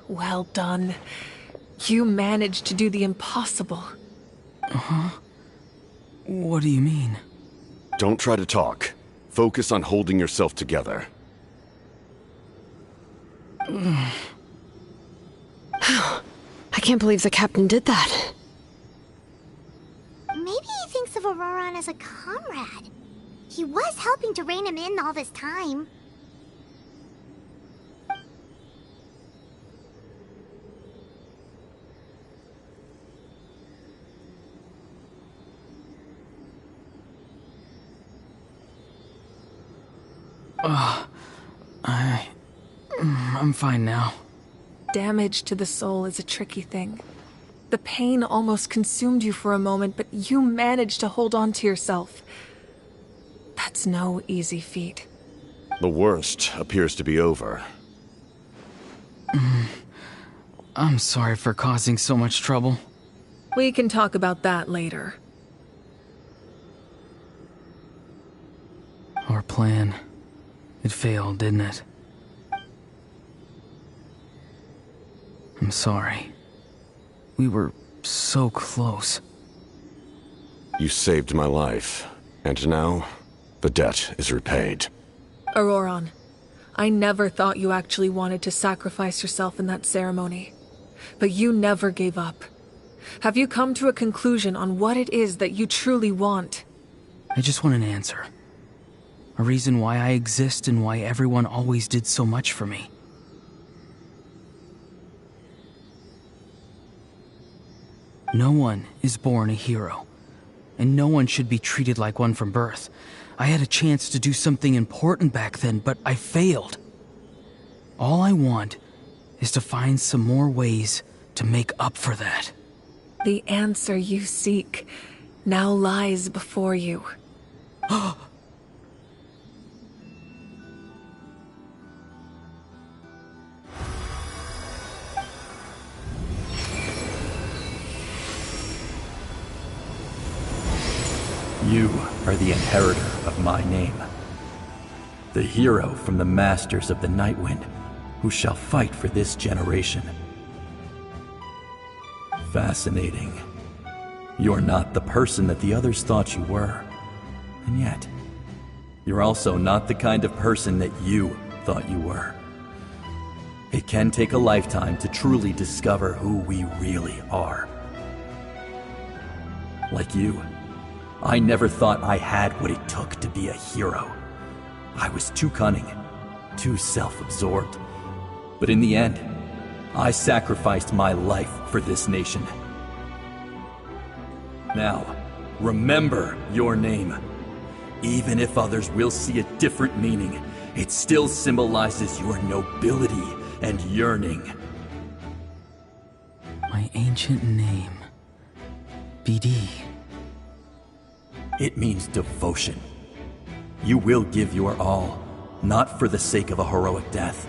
Well done. You managed to do the impossible. Uh-huh. What do you mean? Don't try to talk. Focus on holding yourself together. I can't believe the captain did that. Maybe he thinks of Auroron as a comrade. He was helping to rein him in all this time. I'm fine now. Damage to the soul is a tricky thing. The pain almost consumed you for a moment, but you managed to hold on to yourself. That's no easy feat. The worst appears to be over. I'm sorry for causing so much trouble. We can talk about that later. Our plan. It failed, didn't it? I'm sorry. We were so close. You saved my life, and now the debt is repaid. Auroron, I never thought you actually wanted to sacrifice yourself in that ceremony. But you never gave up. Have you come to a conclusion on what it is that you truly want? I just want an answer. A reason why I exist and why everyone always did so much for me. No one is born a hero, and no one should be treated like one from birth. I had a chance to do something important back then, but I failed. All I want is to find some more ways to make up for that. The answer you seek now lies before you. You are the inheritor of my name. The hero from the Masters of the Nightwind, who shall fight for this generation. Fascinating. You're not the person that the others thought you were. And yet, you're also not the kind of person that you thought you were. It can take a lifetime to truly discover who we really are. Like you, I never thought I had what it took to be a hero. I was too cunning, too self-absorbed. But in the end, I sacrificed my life for this nation. Now, remember your name. Even if others will see a different meaning, it still symbolizes your nobility and yearning. My ancient name. BD. It means devotion. You will give your all, not for the sake of a heroic death,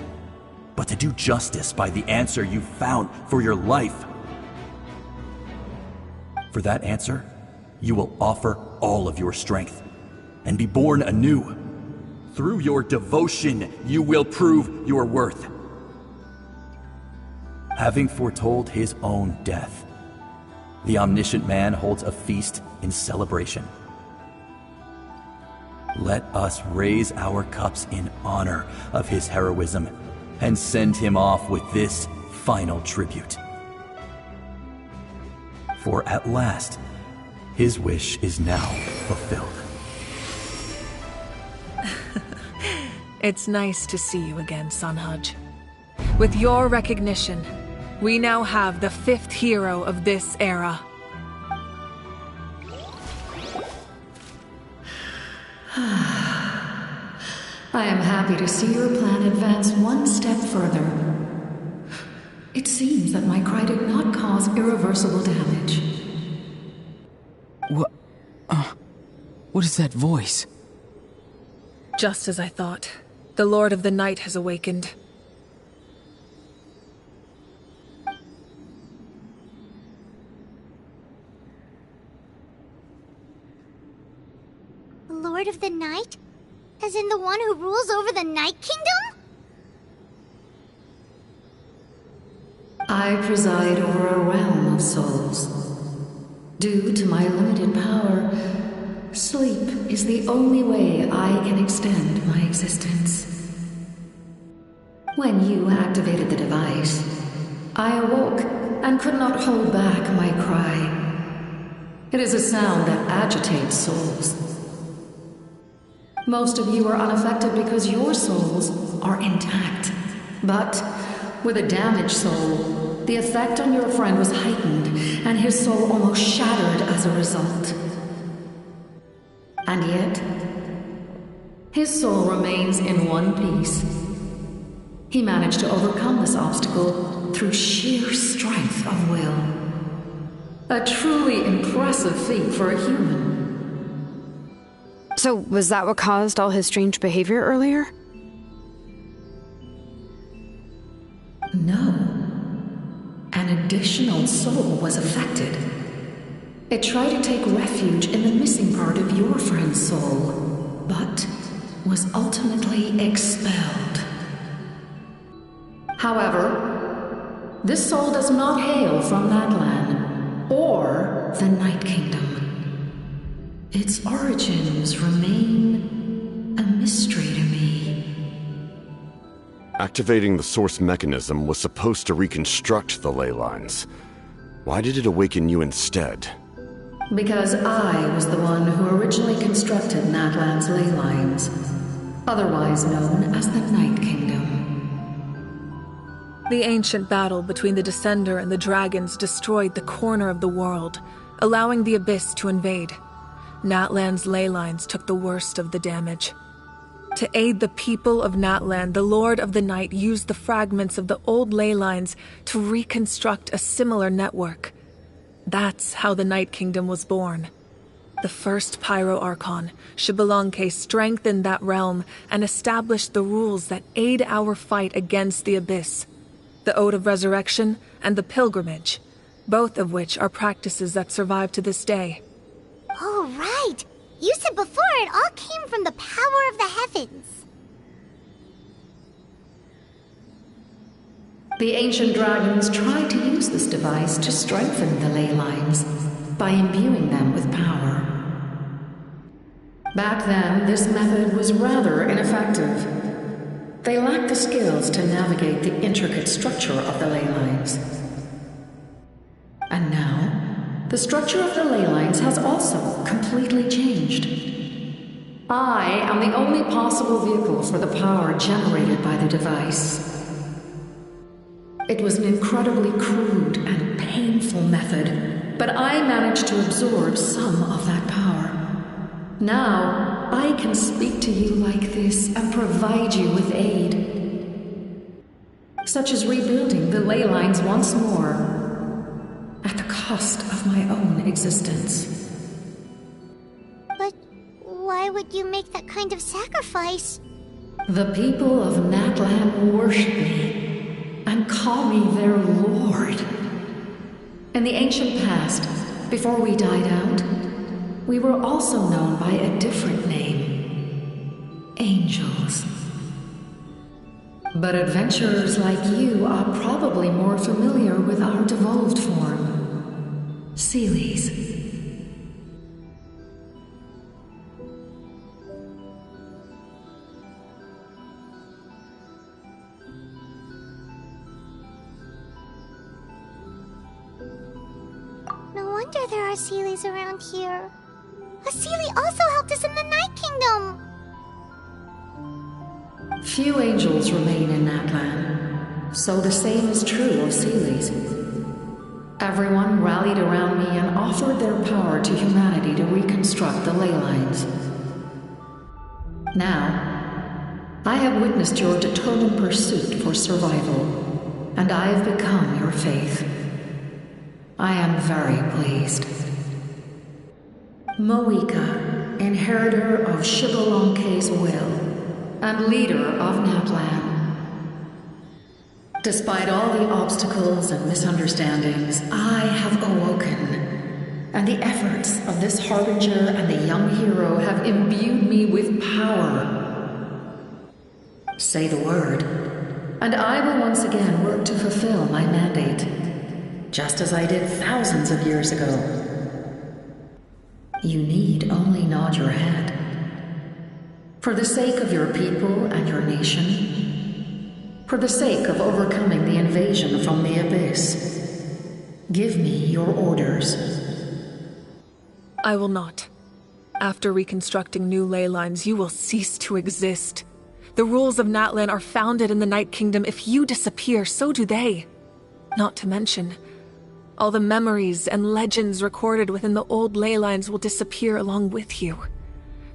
but to do justice by the answer you found for your life. For that answer, you will offer all of your strength and be born anew. Through your devotion, you will prove your worth. Having foretold his own death, the omniscient man holds a feast in celebration. Let us raise our cups in honor of his heroism and send him off with this final tribute. For at last, his wish is now fulfilled. It's nice to see you again, Sunhudge. With your recognition, we now have the 5th hero of this era. I am happy to see your plan advance one step further. It seems that my cry did not cause irreversible damage. What is that voice? Just as I thought. The Lord of the Night has awakened. Lord of the Night? As in the one who rules over the Night Kingdom? I preside over a realm of souls. Due to my limited power, sleep is the only way I can extend my existence. When you activated the device, I awoke and could not hold back my cry. It is a sound that agitates souls. Most of you are unaffected because your souls are intact. But with a damaged soul, the effect on your friend was heightened, and his soul almost shattered as a result. And yet, his soul remains in one piece. He managed to overcome this obstacle through sheer strength of will. A truly impressive feat for a human. So, was that what caused all his strange behavior earlier? No. An additional soul was affected. It tried to take refuge in the missing part of your friend's soul, but was ultimately expelled. However, this soul does not hail from Natlan or the Night Kingdom. Its origins remain a mystery to me. Activating the source mechanism was supposed to reconstruct the ley lines. Why did it awaken you instead? Because I was the one who originally constructed Natlan's ley lines, otherwise known as the Night Kingdom. The ancient battle between the Descender and the dragons destroyed the corner of the world, allowing the Abyss to invade. Natlan's ley lines took the worst of the damage. To aid the people of Natlan, the Lord of the Night used the fragments of the old ley lines to reconstruct a similar network. That's how the Night Kingdom was born. The first Pyro Archon, Xbalanque, strengthened that realm and established the rules that aid our fight against the Abyss. The Ode of Resurrection and the Pilgrimage, both of which are practices that survive to this day. Oh, right! You said before it all came from the power of the heavens. The ancient dragons tried to use this device to strengthen the ley lines by imbuing them with power. Back then, this method was rather ineffective. They lacked the skills to navigate the intricate structure of the ley lines. And now, the structure of the ley lines has also completely changed. I am the only possible vehicle for the power generated by the device. It was an incredibly crude and painful method, but I managed to absorb some of that power. Now, I can speak to you like this and provide you with aid, such as rebuilding the ley lines once more, at the cost of my own existence. But why would you make that kind of sacrifice? The people of Natlan worship me and call me their lord. In the ancient past, before we died out, we were also known by a different name: angels. But adventurers like you are probably more familiar with our devolved form, Seelies. No wonder there are Seelies around here. A Seelie also helped us in the Night Kingdom! Few angels remain in Natlan, so the same is true of Seelies. Everyone rallied around me and offered their power to humanity to reconstruct the ley lines. Now, I have witnessed your determined pursuit for survival, and I have become your faith. I am very pleased. Moika, inheritor of Xbalanque's will, and leader of Natlan. Despite all the obstacles and misunderstandings, I have awoken, and the efforts of this Harbinger and the young hero have imbued me with power. Say the word, and I will once again work to fulfill my mandate, just as I did thousands of years ago. You need only nod your head. For the sake of your people and your nation, for the sake of overcoming the invasion from the Abyss, give me your orders. I will not. After reconstructing new ley lines, you will cease to exist. The rules of Natlan are founded in the Night Kingdom. If you disappear, so do they. Not to mention, all the memories and legends recorded within the old ley lines will disappear along with you.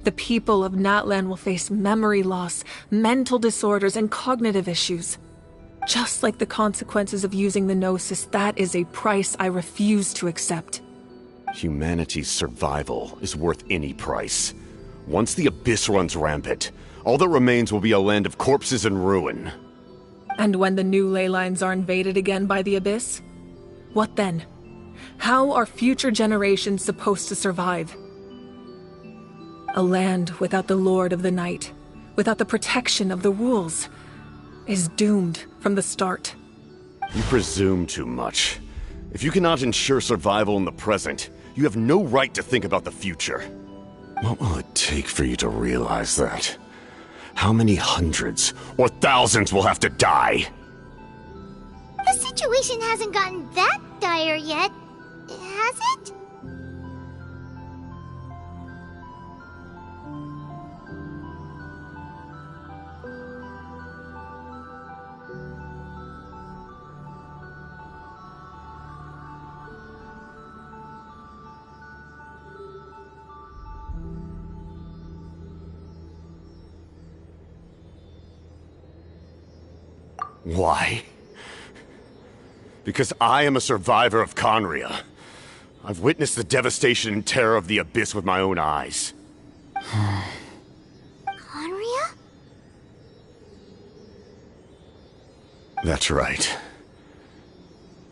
The people of Natlan will face memory loss, mental disorders, and cognitive issues. Just like the consequences of using the Gnosis, that is a price I refuse to accept. Humanity's survival is worth any price. Once the Abyss runs rampant, all that remains will be a land of corpses and ruin. And when the new ley lines are invaded again by the Abyss? What then? How are future generations supposed to survive? A land without the Lord of the Night, without the protection of the rules, is doomed from the start. You presume too much. If you cannot ensure survival in the present, you have no right to think about the future. What will it take for you to realize that? How many hundreds or thousands will have to die? The situation hasn't gotten that dire yet, has it? Why? Because I am a survivor of Conria. I've witnessed the devastation and terror of the Abyss with my own eyes. Conria? That's right.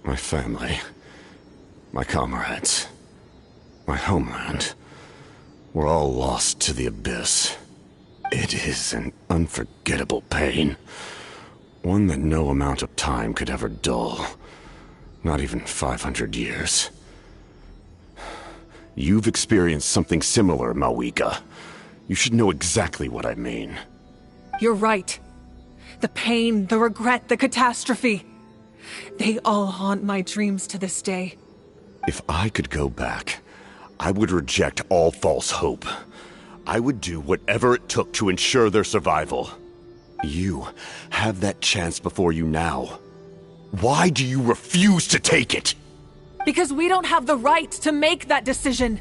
My family, my comrades, my homeland, were all lost to the Abyss. It is an unforgettable pain. One that no amount of time could ever dull. Not even 500 years. You've experienced something similar, Mawika. You should know exactly what I mean. You're right. The pain, the regret, the catastrophe. They all haunt my dreams to this day. If I could go back, I would reject all false hope. I would do whatever it took to ensure their survival. You have that chance before you now. Why do you refuse to take it? Because we don't have the right to make that decision.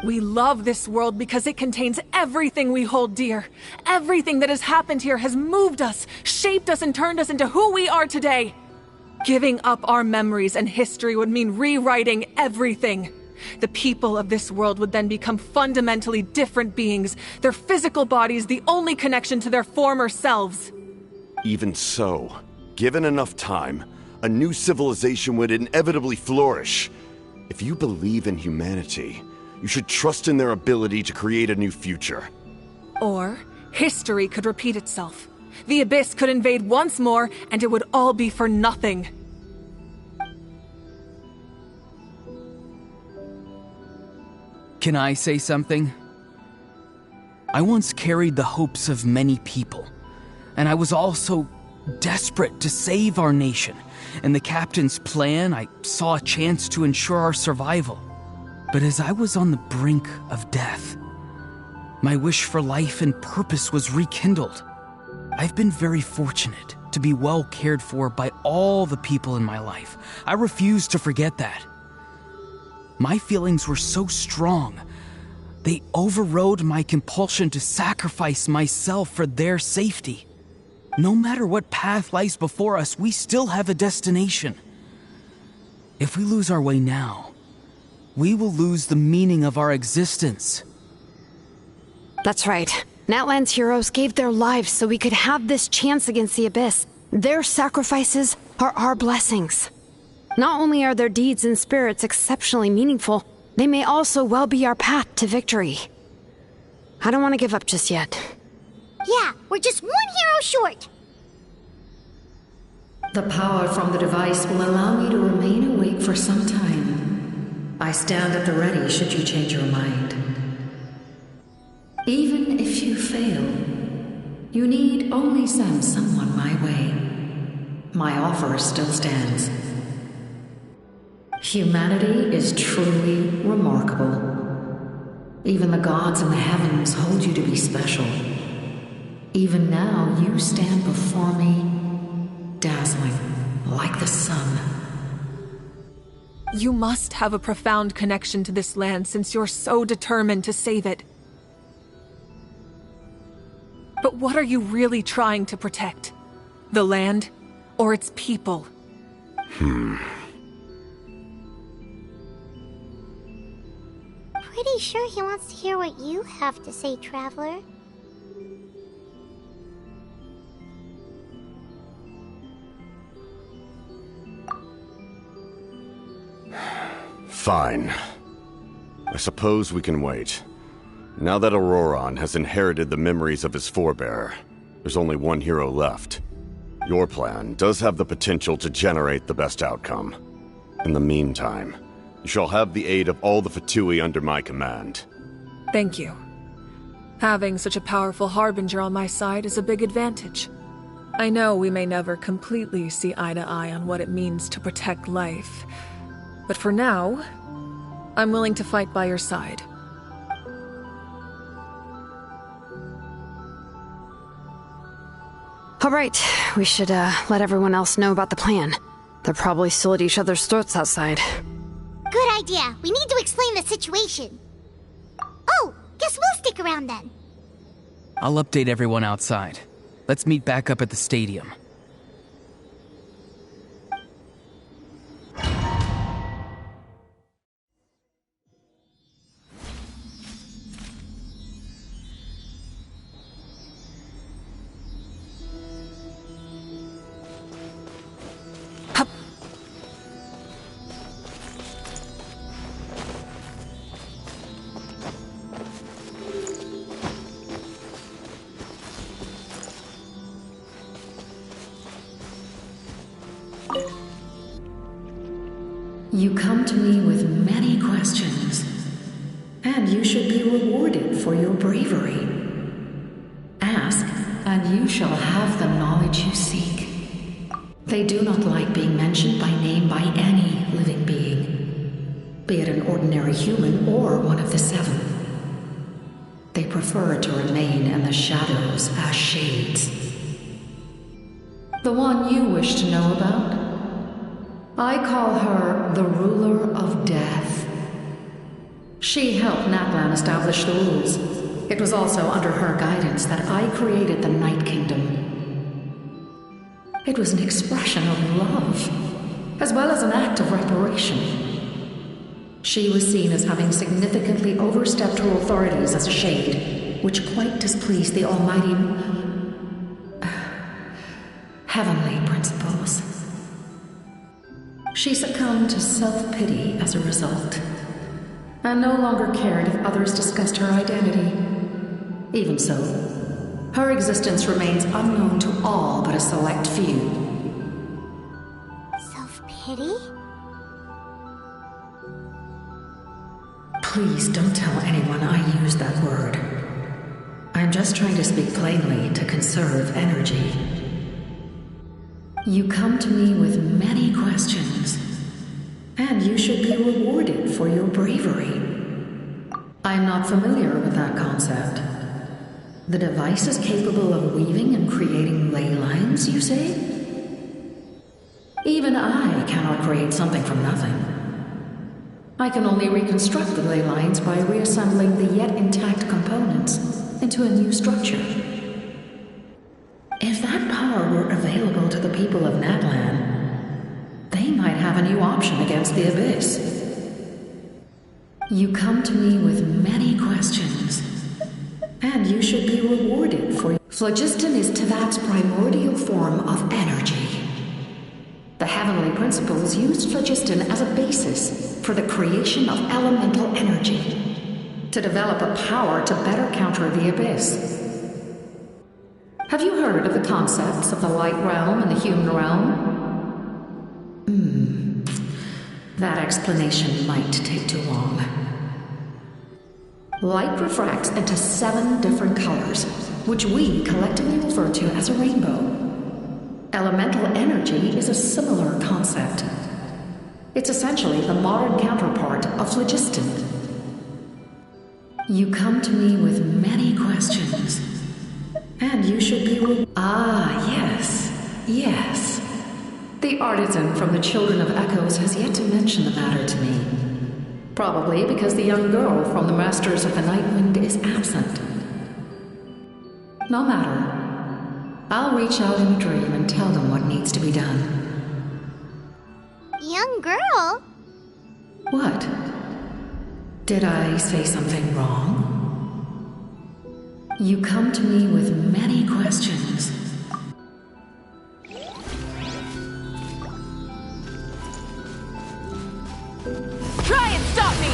We love this world because it contains everything we hold dear. Everything that has happened here has moved us, shaped us, and turned us into who we are today. Giving up our memories and history would mean rewriting everything. The people of this world would then become fundamentally different beings, their physical bodies the only connection to their former selves. Even so, given enough time, a new civilization would inevitably flourish. If you believe in humanity, you should trust in their ability to create a new future. Or, history could repeat itself. The Abyss could invade once more, and it would all be for nothing. Can I say something? I once carried the hopes of many people, and I was also desperate to save our nation. In the captain's plan, I saw a chance to ensure our survival. But as I was on the brink of death, my wish for life and purpose was rekindled. I've been very fortunate to be well cared for by all the people in my life. I refuse to forget that. My feelings were so strong, they overrode my compulsion to sacrifice myself for their safety. No matter what path lies before us, we still have a destination. If we lose our way now, we will lose the meaning of our existence. That's right. Natlan's heroes gave their lives so we could have this chance against the Abyss. Their sacrifices are our blessings. Not only are their deeds and spirits exceptionally meaningful, they may also well be our path to victory. I don't want to give up just yet. Yeah, we're just one hero short. The power from the device will allow me to remain awake for some time. I stand at the ready should you change your mind. Even if you fail, you need only send someone my way. My offer still stands. Humanity is truly remarkable. Even the gods in the heavens hold you to be special. Even now, you stand before me, dazzling like the sun. You must have a profound connection to this land since you're so determined to save it. But what are you really trying to protect? The land or its people? Pretty sure he wants to hear what you have to say, Traveler. Fine. I suppose we can wait. Now that Auroron has inherited the memories of his forebear, there's only one hero left. Your plan does have the potential to generate the best outcome. In the meantime, you shall have the aid of all the Fatui under my command. Thank you. Having such a powerful harbinger on my side is a big advantage. I know we may never completely see eye to eye on what it means to protect life, but for now, I'm willing to fight by your side. All right, we should let everyone else know about the plan. They're probably still at each other's throats outside. Good idea. We need to explain the situation. Oh, guess we'll stick around then. I'll update everyone outside. Let's meet back up at the stadium. You come to me with many questions, and you should be rewarded for your bravery. Ask, and you shall have the knowledge you seek. They do not like being mentioned by name by any living being, be it an ordinary human or one of the seven. They prefer to remain in the shadows as shades. The one you wish to know about? I call her the Ruler of Death. She helped Natlan establish the rules. It was also under her guidance that I created the Night Kingdom. It was an expression of love, as well as an act of reparation. She was seen as having significantly overstepped her authorities as a shade, which quite displeased the almighty heavenly principles. She succumbed to self-pity as a result, and no longer cared if others discussed her identity. Even so, her existence remains unknown to all but a select few. Self-pity? Please don't tell anyone I used that word. I'm just trying to speak plainly to conserve energy. You come to me with many questions, and you should be rewarded for your bravery. I'm not familiar with that concept. The device is capable of weaving and creating ley lines, you say? Even I cannot create something from nothing. I can only reconstruct the ley lines by reassembling the yet intact components into a new structure. If that power were available to the people of Natlan, they might have a new option against the Abyss. You come to me with many questions, and you should be rewarded for your... Phlogiston is Teyvat's primordial form of energy. The heavenly principles used phlogiston as a basis for the creation of elemental energy, to develop a power to better counter the Abyss. Have you heard of the concepts of the light realm and the human realm? That explanation might take too long. Light refracts into 7 different colors, which we collectively refer to as a rainbow. Elemental energy is a similar concept. It's essentially the modern counterpart of phlogiston. You come to me with many questions, and you should be yes. The artisan from the Children of Echoes has yet to mention the matter to me. Probably because the young girl from the Masters of the Nightwind is absent. No matter. I'll reach out in a dream and tell them what needs to be done. Young girl? What? Did I say something wrong? You come to me with many questions. Try and stop me!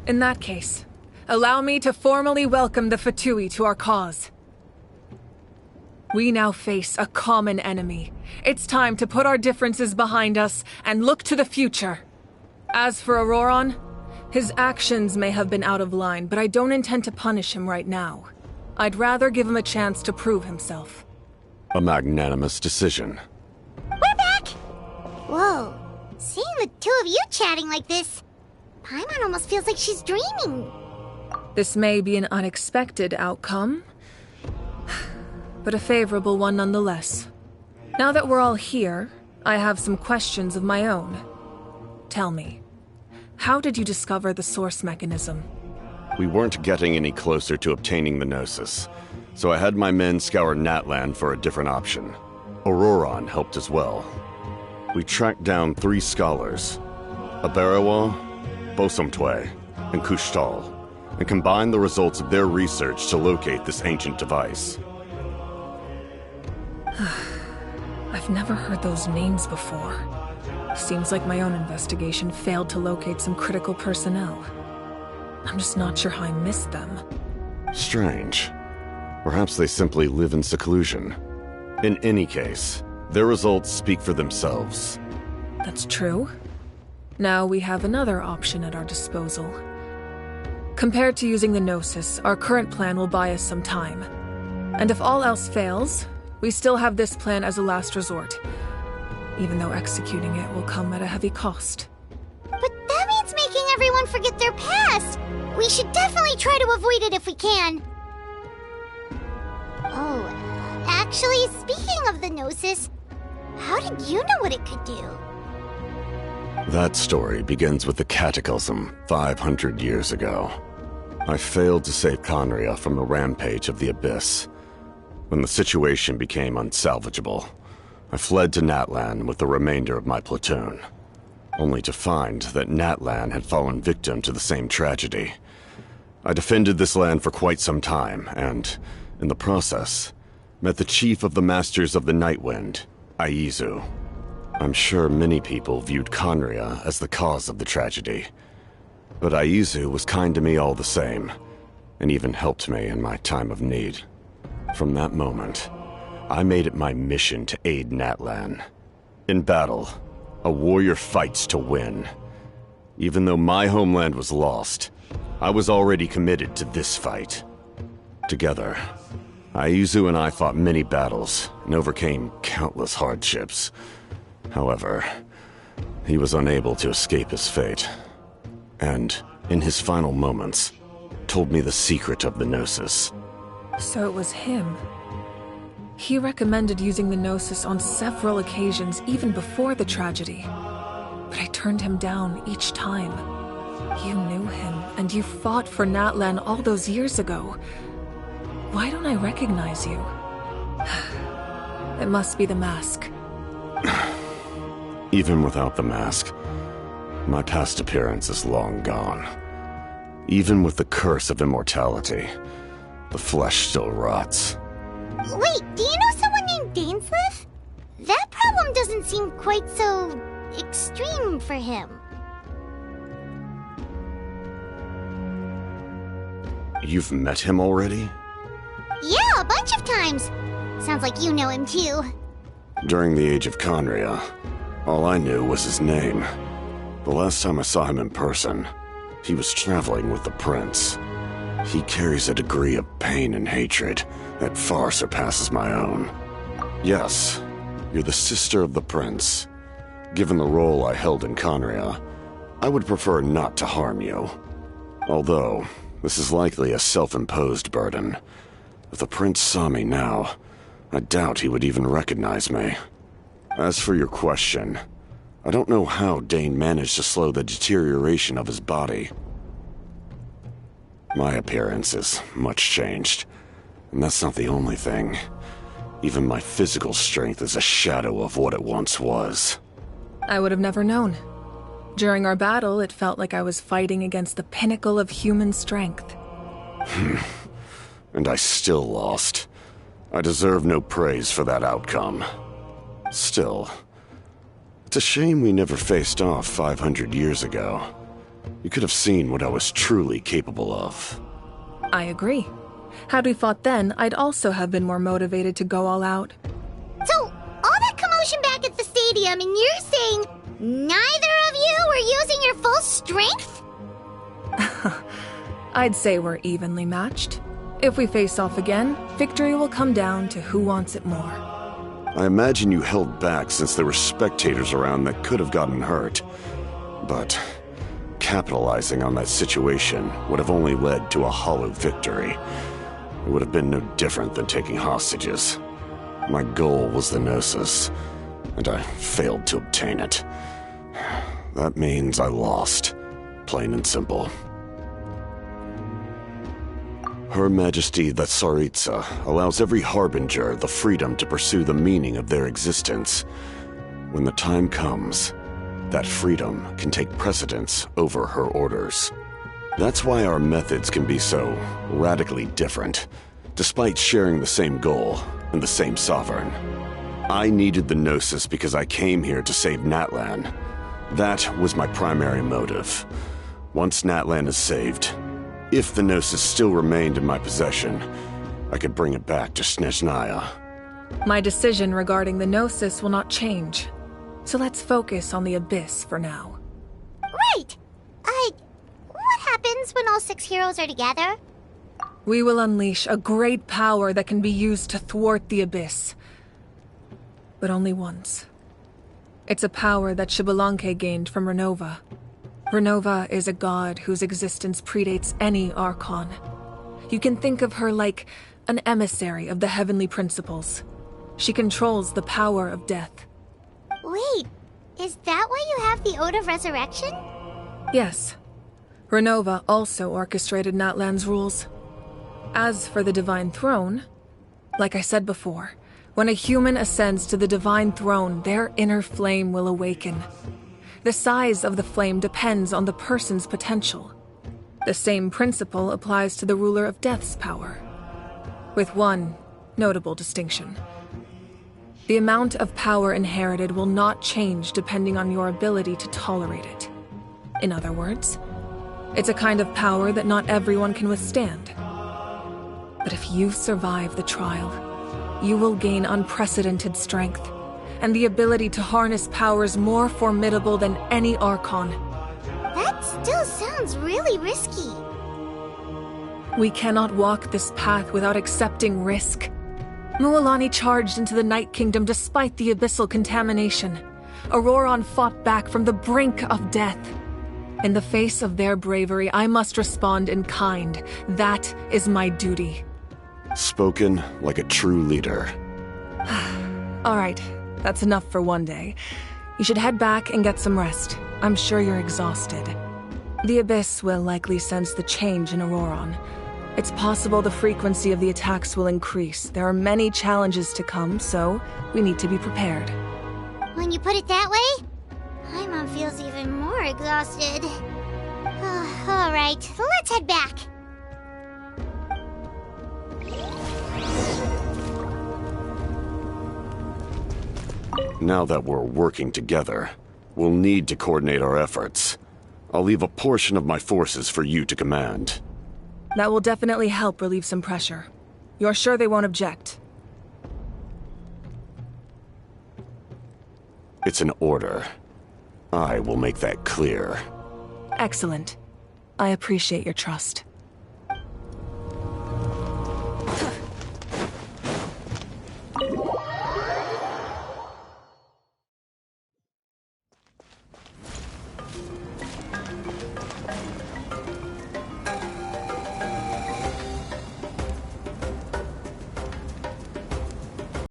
In that case, allow me to formally welcome the Fatui to our cause. We now face a common enemy. It's time to put our differences behind us and look to the future. As for Auroron, his actions may have been out of line, but I don't intend to punish him right now. I'd rather give him a chance to prove himself. A magnanimous decision. We're back! Whoa, seeing the two of you chatting like this, Paimon almost feels like she's dreaming. This may be an unexpected outcome, but a favorable one nonetheless. Now that we're all here, I have some questions of my own. Tell me, how did you discover the source mechanism? We weren't getting any closer to obtaining the Gnosis, so I had my men scour Natlan for a different option. Auroron helped as well. We tracked down 3 scholars, Abarawa, Bosomtwe, and Kushtal, and combined the results of their research to locate this ancient device. I've never heard those names before. Seems like my own investigation failed to locate some critical personnel. I'm just not sure how I missed them. Strange. Perhaps they simply live in seclusion. In any case, their results speak for themselves. That's true. Now we have another option at our disposal. Compared to using the Gnosis, our current plan will buy us some time. And if all else fails, we still have this plan as a last resort, even though executing it will come at a heavy cost. But that means making everyone forget their past! We should definitely try to avoid it if we can. Oh, actually, speaking of the Gnosis, how did you know what it could do? That story begins with the Cataclysm 500 years ago. I failed to save Conria from the rampage of the Abyss. When the situation became unsalvageable, I fled to Natlan with the remainder of my platoon, only to find that Natlan had fallen victim to the same tragedy. I defended this land for quite some time, and, in the process, met the chief of the Masters of the Nightwind, Aizu. I'm sure many people viewed Conria as the cause of the tragedy, but Aizu was kind to me all the same, and even helped me in my time of need. From that moment, I made it my mission to aid Natlan. In battle, a warrior fights to win. Even though my homeland was lost, I was already committed to this fight. Together, Aizu and I fought many battles and overcame countless hardships. However, he was unable to escape his fate, and, in his final moments, told me the secret of the Gnosis. So it was him. He recommended using the Gnosis on several occasions, even before the tragedy. But I turned him down each time. You knew him, and you fought for Natlan all those years ago. Why don't I recognize you? It must be the mask. Even without the mask, my past appearance is long gone. Even with the curse of immortality, the flesh still rots. Wait, do you know someone named Dainsleif? That problem doesn't seem quite so extreme for him. You've met him already? Yeah, a bunch of times. Sounds like you know him too. During the Age of Conria, all I knew was his name. The last time I saw him in person, he was traveling with the Prince. He carries a degree of pain and hatred that far surpasses my own. Yes, you're the sister of the Prince. Given the role I held in Conria, I would prefer not to harm you. Although, this is likely a self-imposed burden. If the Prince saw me now, I doubt he would even recognize me. As for your question, I don't know how Dane managed to slow the deterioration of his body. My appearance is much changed, and that's not the only thing. Even my physical strength is a shadow of what it once was. I would have never known. During our battle, it felt like I was fighting against the pinnacle of human strength. And I still lost. I deserve no praise for that outcome. Still, it's a shame we never faced off 500 years ago. You could have seen what I was truly capable of. I agree. Had we fought then, I'd also have been more motivated to go all out. So, all that commotion back at the stadium, and you're saying neither of you were using your full strength? I'd say we're evenly matched. If we face off again, victory will come down to who wants it more. I imagine you held back since there were spectators around that could have gotten hurt. But capitalizing on that situation would have only led to a hollow victory. It would have been no different than taking hostages. My goal was the Gnosis, and I failed to obtain it. That means I lost, plain and simple. Her Majesty the Tsaritsa allows every Harbinger the freedom to pursue the meaning of their existence. When the time comes, that freedom can take precedence over her orders. That's why our methods can be so radically different, despite sharing the same goal and the same sovereign. I needed the Gnosis because I came here to save Natlan. That was my primary motive. Once Natlan is saved, if the Gnosis still remained in my possession, I could bring it back to Snezhnaya. My decision regarding the Gnosis will not change. So let's focus on the Abyss for now. Right! What happens when all 6 heroes are together? We will unleash a great power that can be used to thwart the Abyss. But only once. It's a power that Xbalanque gained from Renova. Renova is a god whose existence predates any Archon. You can think of her like an emissary of the heavenly principles. She controls the power of death. Wait, is that why you have the Ode of Resurrection? Yes. Renova also orchestrated Natlan's rules. As for the Divine Throne, like I said before, when a human ascends to the Divine Throne, their inner flame will awaken. The size of the flame depends on the person's potential. The same principle applies to the ruler of Death's power, with one notable distinction. The amount of power inherited will not change depending on your ability to tolerate it. In other words, it's a kind of power that not everyone can withstand. But if you survive the trial, you will gain unprecedented strength, and the ability to harness powers more formidable than any Archon. That still sounds really risky. We cannot walk this path without accepting risk. Mualani charged into the Night Kingdom despite the abyssal contamination. Auroron fought back from the brink of death. In the face of their bravery, I must respond in kind. That is my duty. Spoken like a true leader. All right, that's enough for one day. You should head back and get some rest. I'm sure you're exhausted. The Abyss will likely sense the change in Auroron. It's possible the frequency of the attacks will increase. There are many challenges to come, so we need to be prepared. When you put it that way, my mom feels even more exhausted. All right, let's head back. Now that we're working together, we'll need to coordinate our efforts. I'll leave a portion of my forces for you to command. That will definitely help relieve some pressure. You're sure they won't object? It's an order. I will make that clear. Excellent. I appreciate your trust.